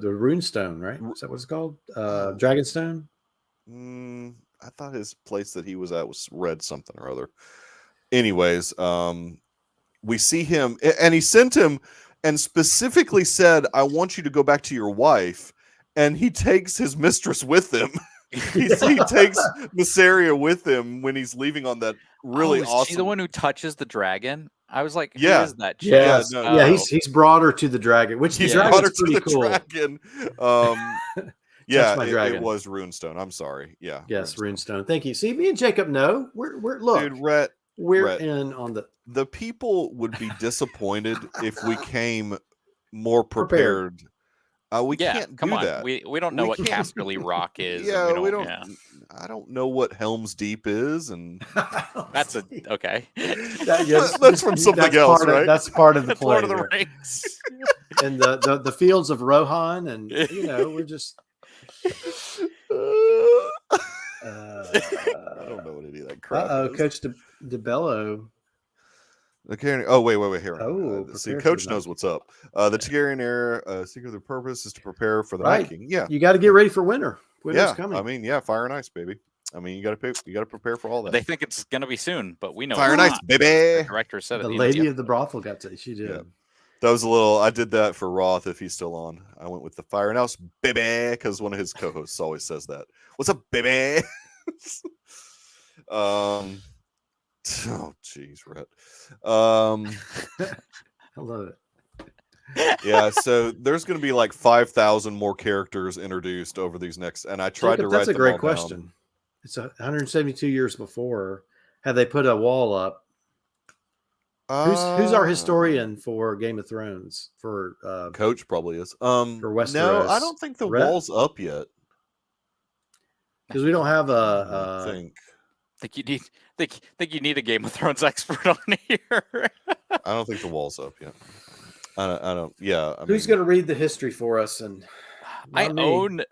the Runestone, right? Is that what it's called? Oh. Dragonstone? I thought his place that he was at was Red something or other. Anyways, we see him, and he sent him, and specifically said, "I want you to go back to your wife," and he takes his mistress with him. he takes Viseria with him when he's leaving on that really Is awesome. she the one who touches the dragon? I was like, Yeah. who is that? chick? Yeah, no, yeah. Oh. He's brought her to the dragon, which the He's brought her dragon's to pretty the cool. dragon. Yeah, my it dragon. was Runestone. I'm sorry. Yeah. Yes, Runestone. Thank you. See, me and Jacob know. We're look, Dude, Rhett, we're Rhett, in on the people would be disappointed if we came more Prepared. prepared. We can't come do on. that. We don't know We what can't- Casterly Rock is. and Yeah, we don't. Yeah. I don't know what Helm's Deep is, and That's okay. That's from something else, right? That's part of the That's play. Lord of the here. Rings. And the fields of Rohan, and we're just. I don't know what any of that crap is. Coach DeBello. The Targaryen. Oh wait. Here. See, prepare for Coach the knows what's up. The Targaryen era. Secret of the purpose is to prepare for the Right. Night King. Yeah. You got to get ready for winter. Winter's coming. I mean, yeah, fire and ice, baby. I mean, you got to prepare for all that. They think it's gonna be soon, but we know Fire it's and ice, not. baby. The director said it. the at the end lady the of the brothel got to. She did. Yeah. That was a little. I did that for Roth if he's still on. I went with the fire and ice, baby, because one of his co-hosts always says that. What's up, baby? Oh, jeez, Rhett. I love it. Yeah, so there's going to be like 5,000 more characters introduced over these next, and I tried to Jacob, write that's a them great all question. down. It's 172 years before. Had they put a wall up? Who's our historian for Game of Thrones? For Coach probably is. Westeros. No, I don't think the Rhett? wall's up yet. because we don't have I a. think. think you need a Game of Thrones expert on here. I don't think the wall's up yet. I don't. Yeah. Who's going to read the history for us? And I not me. own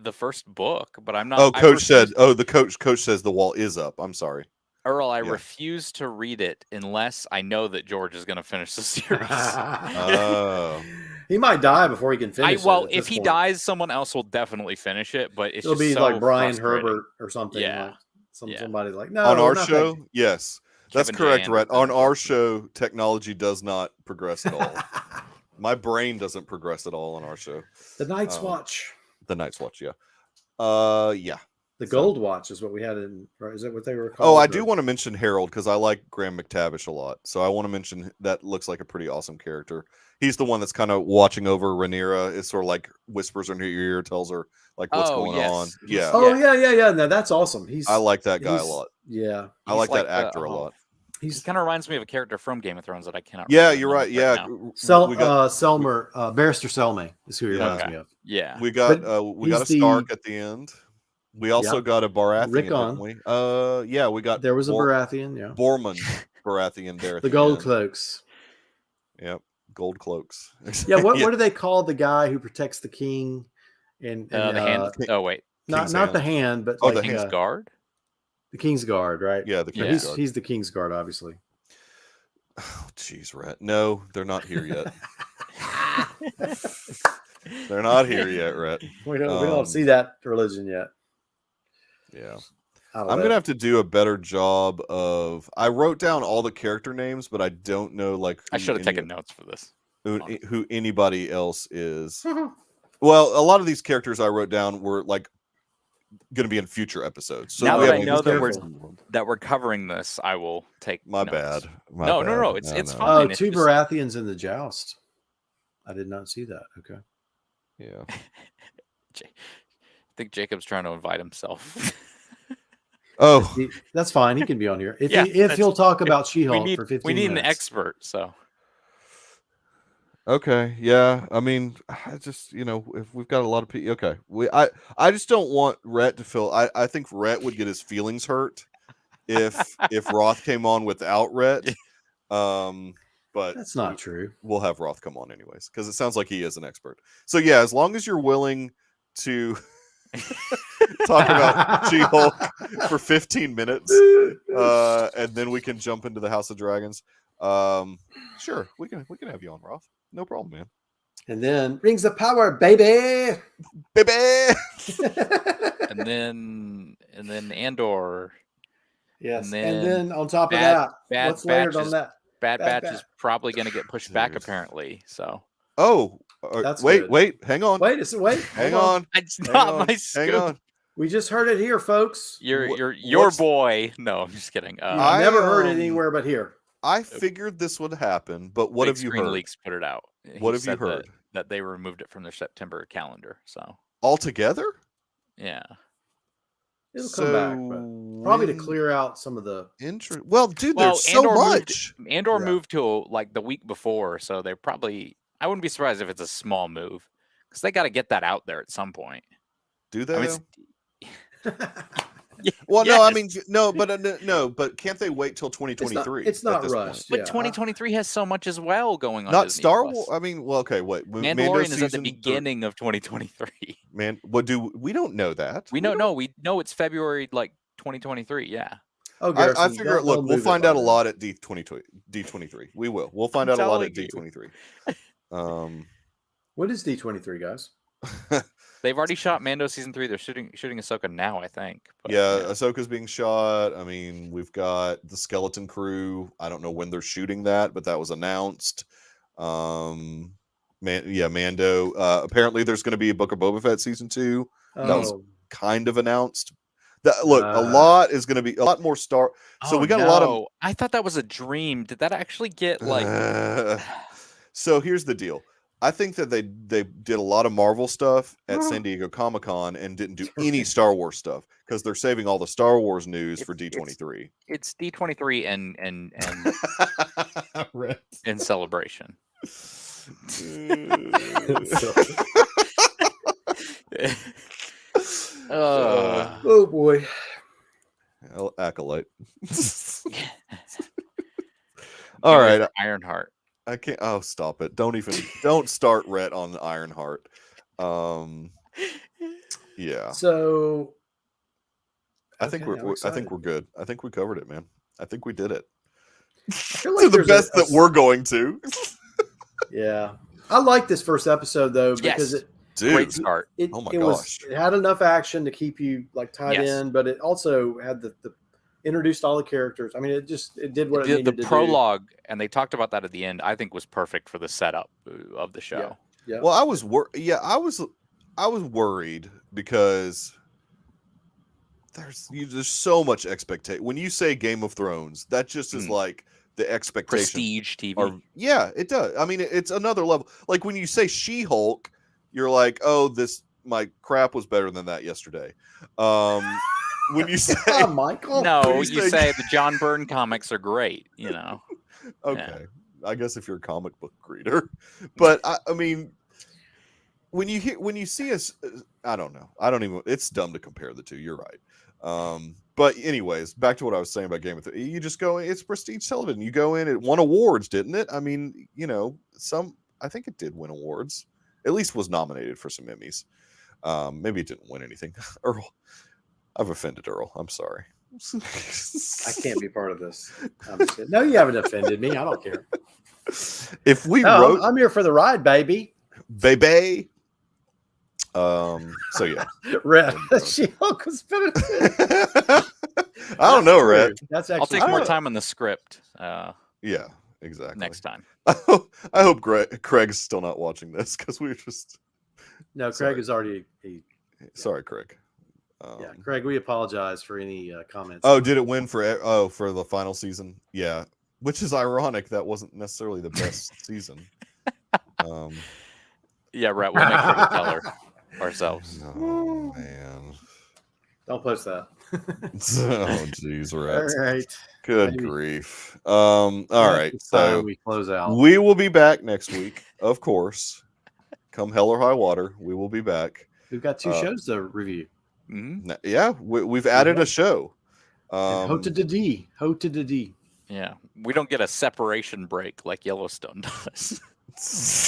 the first book, but I'm not. Oh, I Coach said. refuse- Oh, the coach says the wall is up. I'm sorry. Earl, I yeah. refuse to read it unless I know that George is going to finish the series. Oh. He might die before he can finish. If he dies, someone else will definitely finish it. But it'll just be so like Brian frustrating. Herbert or something. Yeah. Like somebody like no On we're our not show, that- yes, that's Kevin J. correct, Rhett. Anderson On or our something. show, technology does not progress at all. My brain doesn't progress at all on our show. The Night's Watch. The Night's Watch, yeah. Yeah. The So- Gold Watch is what we had in. Is that what they were Oh, called? I do want to mention Harold because I like Graham McTavish a lot. So I want to mention that looks like a pretty awesome character. He's the one that's kind of watching over Rhaenyra. It's sort of like whispers in her ear, tells her like what's going yes. on. He's- Yeah, Oh yeah. No, that's awesome. I like that guy a he's- lot. Yeah, I like that the- actor a lot. He he's kind of reminds me of a character from Game of Thrones that I cannot. Yeah, remember you're the right. name Yeah, of now. we got Selmer, Barrister Selmy is who he Yeah. reminds Okay. me of. Yeah. we got But we got a he's Stark the- at the end. We also got a Baratheon, Rickon. didn't we? Yeah, we got There was a Baratheon. Yeah, Borman Baratheon there. At the Gold end. Cloaks. Yep, gold cloaks. Yeah, what do they call the guy who protects the king? And the hand. Oh wait, not King's the hand. hand, but Oh, like the King's uh, Guard. the King's Guard, right? Yeah, the Yeah. King's Guard. He's the King's Guard, obviously. Oh, jeez, Rhett. No, they're not here yet. They're not here yet, Rhett. We don't see that religion yet. Yeah. I don't I'm know. gonna have to do a better job of. I wrote down all the character names, but I don't know like. I who should have any- taken notes for this. who anybody else is. Well, a lot of these characters I wrote down were like going to be in future episodes. So Now we that have I a- know that careful. we're covering this, I will take. My notes. bad. My No, bad. no, it's No. fine. Oh, It's two just- Baratheons in the joust. I did not see that. Okay. Yeah. I think Jacob's trying to invite himself. Oh, That's fine. He can be on here if Yeah, if he'll talk about we She-Hulk need for 15 we need minutes. an expert. So okay. Yeah. I mean, I just if we've got a lot of people. Okay. I just don't want Rhett to feel. I think Rhett would get his feelings hurt if Roth came on without Rhett. but That's not true. We'll have Roth come on anyways, because it sounds like he is an expert. So yeah, as long as you're willing to talk about She-Hulk for 15 minutes, and then we can jump into the House of Dragons. Sure, we can have you on, Roth. No problem, man. And then Rings of Power, baby. Baby. and then Andor. Yes. And And then then on top of Bad- that, Bad what's layered Batch on is- that? Bad Bad Batch is Batch. probably going to get pushed back Dude. apparently. So Oh, That's wait, good. hang on. Wait. Hang hold on. it's Hang not on, my hang scoop. on. We just heard it here, folks. Your what's- boy. No, I'm just kidding. I've never heard it anywhere but here. I figured this would happen, but what Big have you Screen heard? Leaks put it out. What He have you said heard? That they removed it from their September calendar. So Altogether? yeah. It'll come back, but probably to clear out some of the. Well, dude, Well, there's so Andor much. Andor Yeah. moved to like the week before, so they're probably. I wouldn't be surprised if it's a small move because they got to get that out there at some point. Do they? I mean, though? Well, no, I mean, yes. no, but can't they wait till 2023? It's not at this rushed. point? But 2023 has so much as well going on. Not Disney Star Plus. Wars. I mean, well, okay, what? Mandalorian is at the beginning of 2023. Man, what do we don't know that? We know it's February like 2023. Yeah. Oh, I Garrison, figure. they'll Look, we'll move it find by out a then. lot at D23. We will. We'll find out a lot at telling you. D23. What is D23, guys? They've already shot Mando season 3. They're shooting Ahsoka now, I think. But, Yeah, Ahsoka's being shot. I mean, we've got the Skeleton Crew. I don't know when they're shooting that, but that was announced. Mando. Apparently, there's going to be a Book of Boba Fett season 2. That was kind of announced. Look, a lot is going to be a lot more Star. So we got a lot of. I thought that was a dream. Did that actually get like? So here's the deal. I think that they did a lot of Marvel stuff at San Diego Comic-Con and didn't do any Star Wars stuff because they're saving all the Star Wars news for D23. It's D23 and celebration. Oh boy. Acolyte. All right. Ironheart. I can't. Oh, stop it! Don't start Rhett on the Ironheart. Yeah. So, I think we're good. I think we covered it, man. I think we did it. I feel like To the there's best that we're going to. Yeah, I like this first episode though because Yes. Dude. Great start. it Oh my it gosh. it had enough action to keep you like tied Yes. in, but it also had the introduced all the characters. I mean, it did what it The needed to prologue, and they talked about that at the end. I think was perfect for the setup of the show. do. Yeah. Well, I was worried because there's so much expectation. When you say Game of Thrones, that just is like the expectation. Prestige TV. Yeah, it does. I mean, it's another level. Like when you say She-Hulk, you're like, oh, my crap was better than that yesterday. When you say Michael, No, you say the John Byrne comics are great. You know. okay, I guess if you're a comic book reader, but I mean, when you see us, I don't know. I don't even. It's dumb to compare the two. You're right. But anyways, back to what I was saying about Game of Thrones. You just go. It's prestige television. You go in. It won awards, didn't it? I mean, I think it did win awards. At least was nominated for some Emmys. Maybe it didn't win anything. Earl, I've offended Earl. I'm sorry. I can't be part of this. No, you haven't offended me. I don't care. If we No, wrote, I'm here for the ride, baby. baby. So yeah. Red. She-Hulk was better. I don't know, Rhett. That's I'll actually take more time on the script Yeah, exactly. next time. I hope Craig's still not watching this because we just. No, Sorry. Craig is already. Sorry, Craig. Yeah, Craig, we apologize for any comments. Oh, did it win for the final season? Yeah, which is ironic. That wasn't necessarily the best season. Yeah, right. We'll make sure to tell her ourselves. Oh man. Don't post that. Oh jeez, Rhett. All right. Good Maybe. grief. All right. It's time So we close out. we will be back next week, of course. Come hell or high water, we will be back. We've got two shows to review. Mhm. Yeah, we've added a show. Ho to the D. Yeah, we don't get a separation break like Yellowstone does.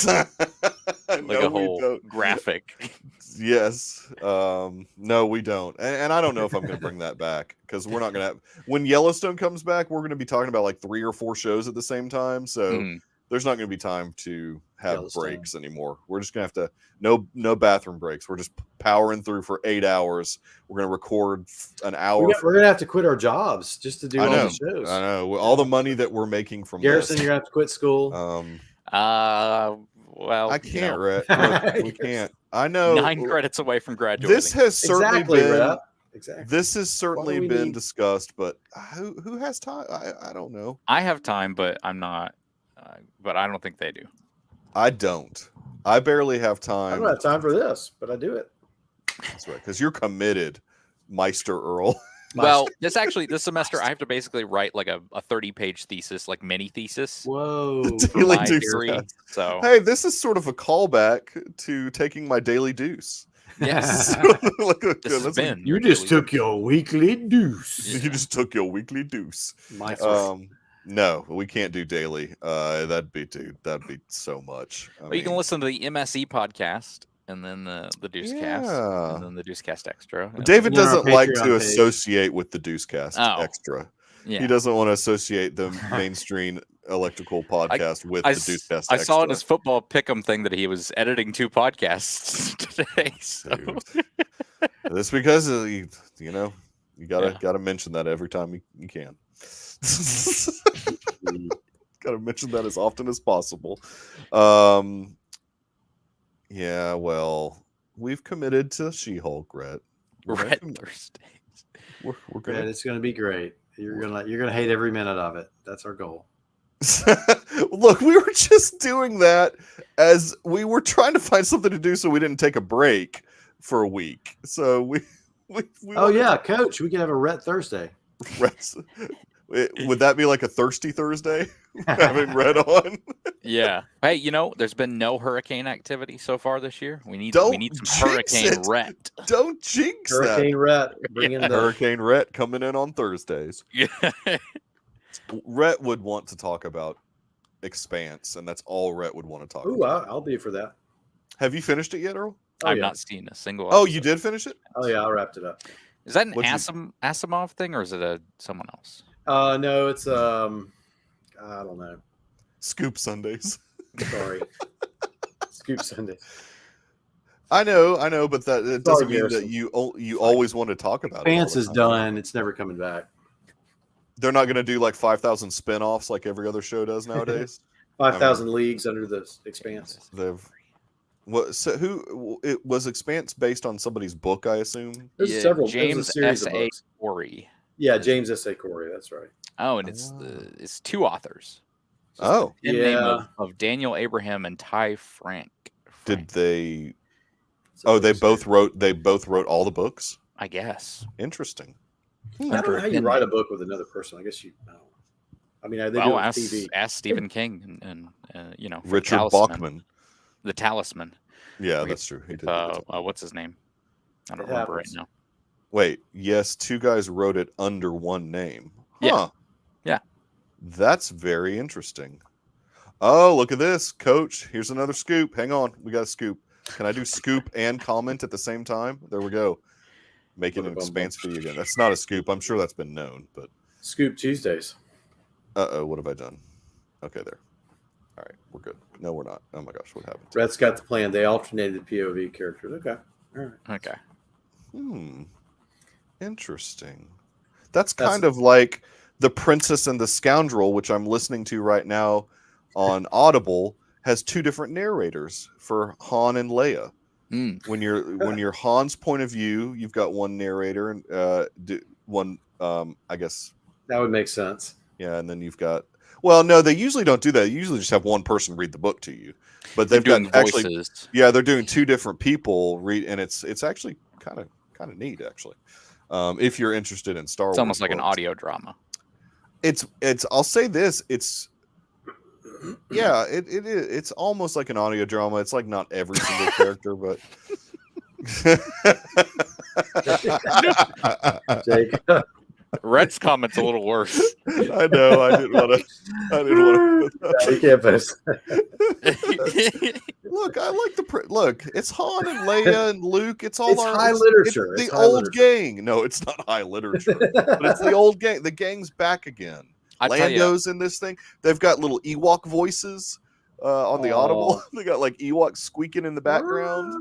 Like No, a we whole don't. graphic. Yes. No, we don't. And I don't know if I'm going to bring that back because we're not going to have. When Yellowstone comes back, we're going to be talking about like 3 or 4 shows at the same time. So Mhm. there's not going to be time to have Yellowstone. breaks anymore. We're just going to have to. No bathroom breaks. We're just powering through for 8 hours. We're going to record an hour. We're going to have to quit our jobs just to do all the shows. I know. All the money that we're making from Garrison, this. you're going to have to quit school. Well, I can't, Rhett. I We guess. can't. I know. 9 credits away from graduating. This has certainly Exactly, been. Rhett. Exactly. This has certainly we been need- discussed, but who has time? I don't know. I have time, but I'm not. But I don't think they do. I don't. I barely have I time. don't have time for this, but I do it. That's right, because you're committed, Meister Earl. Well, this semester I have to basically write like a 30-page thesis, like mini thesis. Whoa. For Daily my Deuce theory. test. So Hey, this is sort of a callback to taking my daily deuce. yes, This has been You your just daily took your weekly deuce. You just took your weekly deuce. My No, we can't do daily. That'd be so much. But you can listen to the MSE podcast and then the Deucecast and then the Deucecast Extra. David Yeah, our doesn't like Patreon to page. associate with the Deucecast Oh. Extra. Yeah. He doesn't want to associate the mainstream electrical podcast with the Deucecast Extra. I saw in his football pick'em thing that he was editing 2 podcasts today. So. Dude. That's because you gotta mention that every time you can. Gotta mention that as often as possible. Yeah, well, we've committed to She-Hulk, Rhett. Red Thursdays. We're Yeah, gonna. it's going to be great. You're gonna hate every minute of it. That's our goal. Look, we were just doing that as we were trying to find something to do, so we didn't take a break for a week. So we Oh yeah, Coach, we could have a Rhett Thursday. Would that be like a thirsty Thursday? Having Red on? Yeah. Hey, there's been no hurricane activity so far this year. We need Don't some jinx hurricane it. Ret. Don't jinx Hurricane Rhett, bring in that. the Hurricane Rhett coming in on Thursdays. Yeah. Rhett would want to talk about Expanse, and that's all Rhett would want to talk Ooh, about. I'll be for that. Have you finished it yet, Earl? Oh, I've yeah. not seen a single. Oh, episode. you did finish it? Oh yeah, I wrapped it up. Is that an What'd you- Asimov thing, or is it someone else? No, it's I don't know. Scoop Sundays. Sorry. Scoop Sunday. I know, but that it doesn't mean that Garrison. you always want to talk about it. all Expanse the is time. done. It's never coming back. They're not going to do like 5,000 spin-offs like every other show does nowadays. 5,000 leagues under the Expanse. They've what? So who? It was Expanse based on somebody's book, I assume. There's Yeah, several. James There's a series of S.A. books. Corey. Yeah, James S.A. Corey. That's right. Oh, and it's 2 authors. Oh, In the name Yeah. of Daniel Abraham and Ty Frank. did they? So Oh, they it's- both wrote. They both wrote all the books. I guess. Interesting. I don't know how you Under- write a book with another person. I guess you know. I mean, they do it Well, with ask TV. Stephen King and for Richard Talisman. Bachman. The Talisman. Yeah, Wait, that's true. He did. What's his name? I don't It remember right happens. now. Wait, yes, 2 guys wrote it under one name. Yeah. Huh. Yeah. That's very interesting. Oh, look at this, Coach. Here's another scoop. Hang on, we got a scoop. Can I do scoop and comment at the same time? There we go. Making an Expanse fee again. That's not a scoop. I'm sure that's been known, but Scoop Tuesdays. what have I done? Okay, there. All right, we're good. No, we're not. Oh my gosh, what happened? Brett's got the plan. They alternated POV characters. Okay. All right. Okay. Interesting. That's kind of like The Princess and the Scoundrel, which I'm listening to right now on Audible, has 2 different narrators for Han and Leia. When you're Han's point of view, you've got one narrator and one I guess That would make sense. yeah, and then you've got well, no, they usually don't do that. They usually just have one person read the book to you. But they've got doing actually voices. yeah, they're doing 2 different people read, and it's actually kind of neat actually. If you're interested in Star Wars, It's almost like an books. audio drama. It's I'll say this, it's yeah, it is. It's almost like an audio drama. It's like not every single character, but Jake. Rhett's comment's a little worse. I know. I didn't want to. No, you can't post. Look, I like look. It's Han and Leia and Luke. It's all It's high literature. It's It's the high old literature. gang. No, it's not high literature, but it's the old gang. The gang's back again. I tell you, Lando's in this thing. They've got little Ewok voices on the Audible. They got like Ewoks squeaking in the background.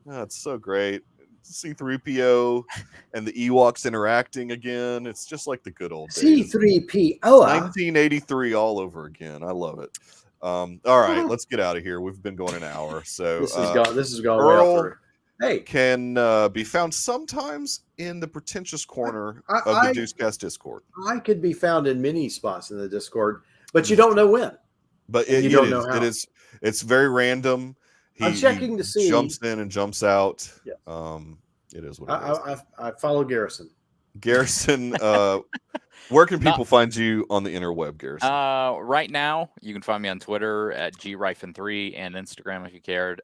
Oh, it's so great. C-3PO and the Ewoks interacting again. It's just like the good old days. C-3PO. 1983 all over again. I love it. All right, let's get out of here. We've been going an hour. So This is going Earl way up. Hey, can be found sometimes in the pretentious corner of the Deucecast Discord. I could be found in many spots in the Discord, but you don't know when. But You don't know how. It's very random. I'm checking to see. Jumps in and jumps out. Yeah. It is what it is. I follow Garrison. Garrison, where can people find you on the interweb, Garrison? Right now, you can find me on Twitter at grifen3 and Instagram if you cared.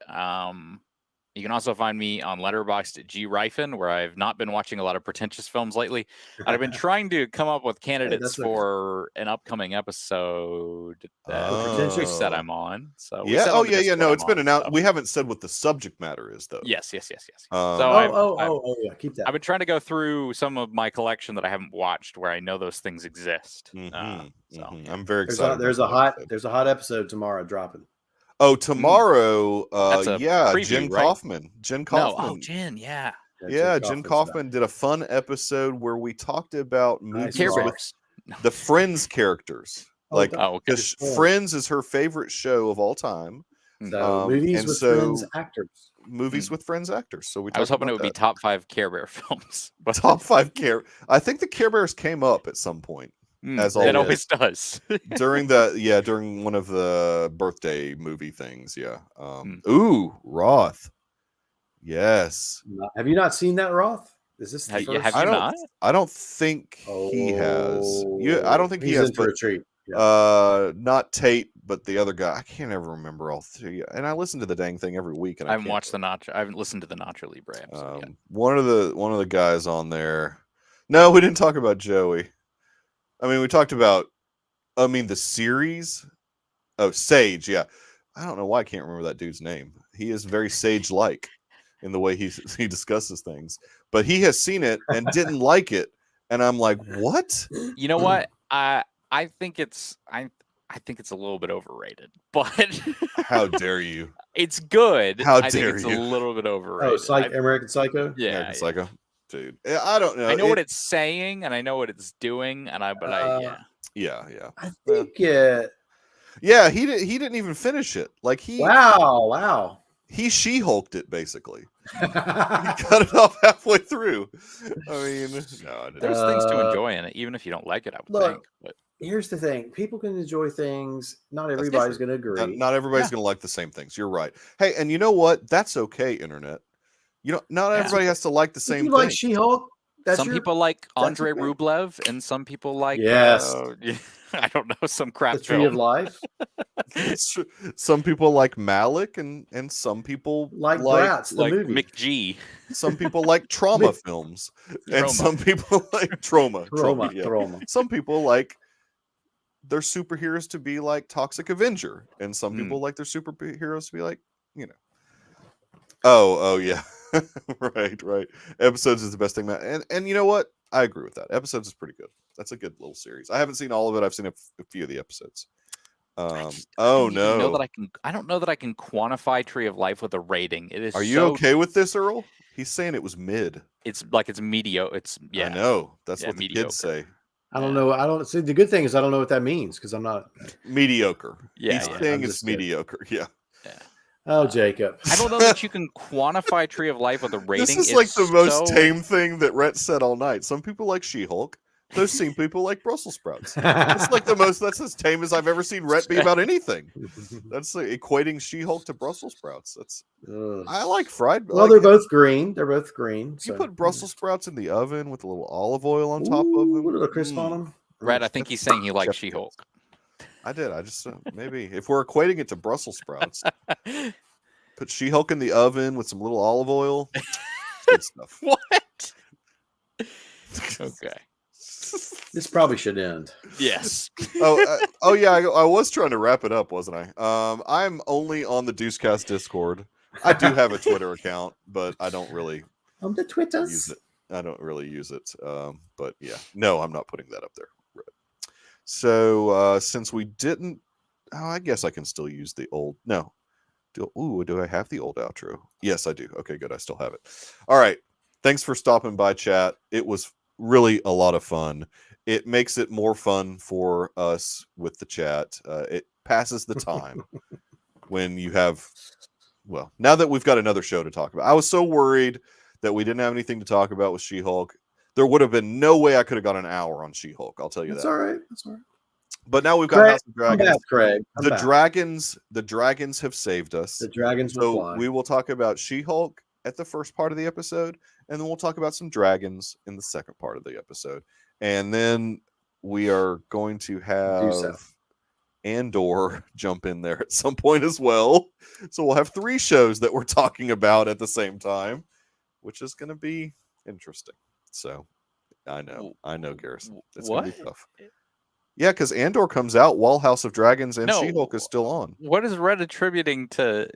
You can also find me on Letterboxd at grifen, where I've not been watching a lot of pretentious films lately. And I've been trying to come up with candidates for an upcoming episode that I'm on. So yeah, no, it's been announced. So. We haven't said what the subject matter is, though. Yes. Yeah, keep that. I've been trying to go through some of my collection that I haven't watched, where I know those things exist. I'm very excited. There's a hot episode tomorrow dropping. Oh, tomorrow, preview, Jen right? Kaufman. Jen Kaufman. No. Oh, Jen, yeah. Jen Kaufman did a fun episode where we talked about movies with the Friends characters. Because Friends is her favorite show of all time. So movies with Friends actors. Movies with Friends actors. So I was hoping it would be top 5 Care Bear films. Top 5 Care. I think the Care Bears came up at some point. As it always does. during one of the birthday movie things. Yeah. Ooh, Roth. Yes. Have you not seen that, Roth? Is this the first? Have you not? I don't think he has. I don't think he has. In for a treat. Yeah. Not Tate, but the other guy. I can't ever remember all three. And I listen to the dang thing every week. And I haven't watched I haven't listened to the Nacho Libre episode yet. One of the guys on there. No, we didn't talk about Joey. I mean, we talked about, the series. Oh, Sage, yeah. I don't know why I can't remember that dude's name. He is very Sage-like in the way he discusses things. But he has seen it and didn't like it. And I'm like, what? You know what? I think it's a little bit overrated. But how dare you? It's good. How I dare think it's you? a little bit overrated. Oh, American Psycho? Yeah. American Psycho. Dude, I don't know. I know what it's saying and I know what it's doing, and I think yeah, he didn't even finish it. Like wow. He She-Hulked it basically. He cut it off halfway through. I mean, no, there's things to enjoy in it, even if you don't like it. I would think. But here's the thing: people can enjoy things. Not everybody's going to agree. Not everybody's going to like the same things. You're right. Hey, and you know what? That's okay, internet. Not everybody has to like the same thing. Like She-Hulk? Some people like Andrei Rublev, and some people like I don't know, some crap The Tree film. of Life. Some people like Malik, and some people like Bratz, the movie. McG. Some people like trauma films, and some people like trauma. Some people like their superheroes to be like Toxic Avenger, and some people like their superheroes to be like, Oh yeah. right. Episodes is the best thing, and you know what? I agree with that. Episodes is pretty good. That's a good little series. I haven't seen all of it. I've seen a few of the episodes. I don't know that I can quantify Tree of Life with a rating. It is. Are you okay with this, Earl? He's saying it was mid. It's mediocre. I know. That's what the kids say. I don't know. I don't see. The good thing is I don't know what that means because I'm not mediocre. Yeah, he's saying it's mediocre. Yeah. Oh, Jacob. I don't know that you can quantify Tree of Life with a rating. This is like the most tame thing that Rhett said all night. Some people like She-Hulk. Those same people like Brussels sprouts. That's like that's as tame as I've ever seen Rhett be about anything. That's like equating She-Hulk to Brussels sprouts. I like fried. Well, they're both green. They're both green. You put Brussels sprouts in the oven with a little olive oil on top of them. A little crisp on them. Rhett, I think he's saying he likes She-Hulk. I did. I just maybe if we're equating it to Brussels sprouts, put She-Hulk in the oven with some little olive oil. Good stuff. What? Okay. This probably should end. Yes. Oh yeah, I was trying to wrap it up, wasn't I? I'm only on the Deucecast Discord. I do have a Twitter account, but I don't really On the Twitters. use it. I don't really use it. But yeah, no, I'm not putting that up there. Right. So since we didn't, I guess I can still use the old. No, do I have the old outro? Yes, I do. Okay, good. I still have it. All right. Thanks for stopping by, chat. It was really a lot of fun. It makes it more fun for us with the chat. It passes the time when you have, well, now that we've got another show to talk about. I was so worried that we didn't have anything to talk about with She-Hulk. There would have been no way I could have got an hour on She-Hulk. I'll tell you That's that. all right. That's all right. But now we've got Craig, House of Dragons. come back, Craig. Come back. The dragons have saved us. The dragons will So fly. we will talk about She-Hulk at the first part of the episode, and then we'll talk about some dragons in the second part of the episode. And then we are going to have Andor jump in there at some point as well. So we'll have 3 shows that we're talking about at the same time, which is going to be interesting. So I know, Garrison. It's going to be tough. Yeah, because Andor comes out while House of Dragons and She-Hulk is still on. What is Red attributing to?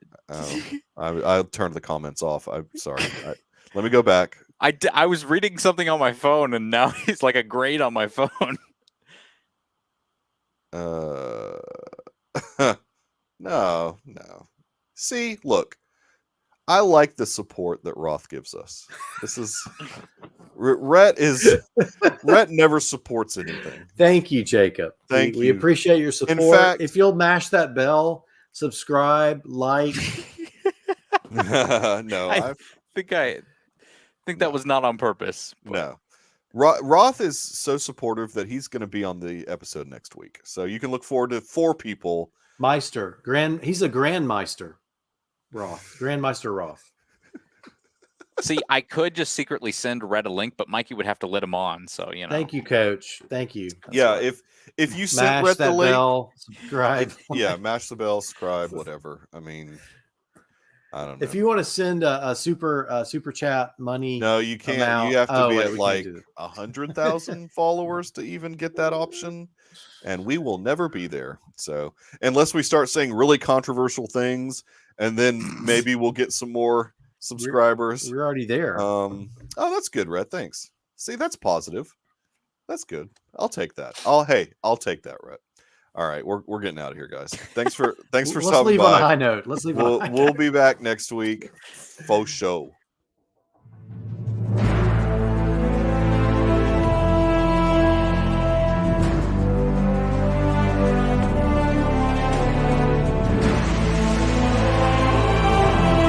I turned the comments off. I'm sorry. Let me go back. I was reading something on my phone, and now he's like a grade on my phone. No. See, look, I like the support that Roth gives us. This is Rhett never supports anything. Thank you, Jacob. Thank you. We appreciate your support. In fact, if you'll mash that bell, subscribe, like. No, I think that was not on purpose. But... No. Roth is so supportive that he's going to be on the episode next week. So you can look forward to 4 people. Meister. He's a Grandmeister. Grandmeister Roth. See, I could just secretly send Red a link, but Mikey would have to let him on. So, you know. Thank you, Coach. Thank you. That's right. If you send Red the link, bell, subscribe. Yeah, mash the bell, subscribe, whatever. I mean, I don't know. If you want to send a super chat money, no, you can't. Amount, you have to be wait, at like 100,000 followers to even get that option, and we will never be there. So unless we start saying really controversial things, and then maybe we'll get some more subscribers. We're already there. Oh, that's good, Rhett. Thanks. See, that's positive. That's good. I'll take that. I'll take that, Rhett. All right, we're getting out of here, guys. Thanks for stopping by. Let's leave on a high note. We'll be back next week. Faux show.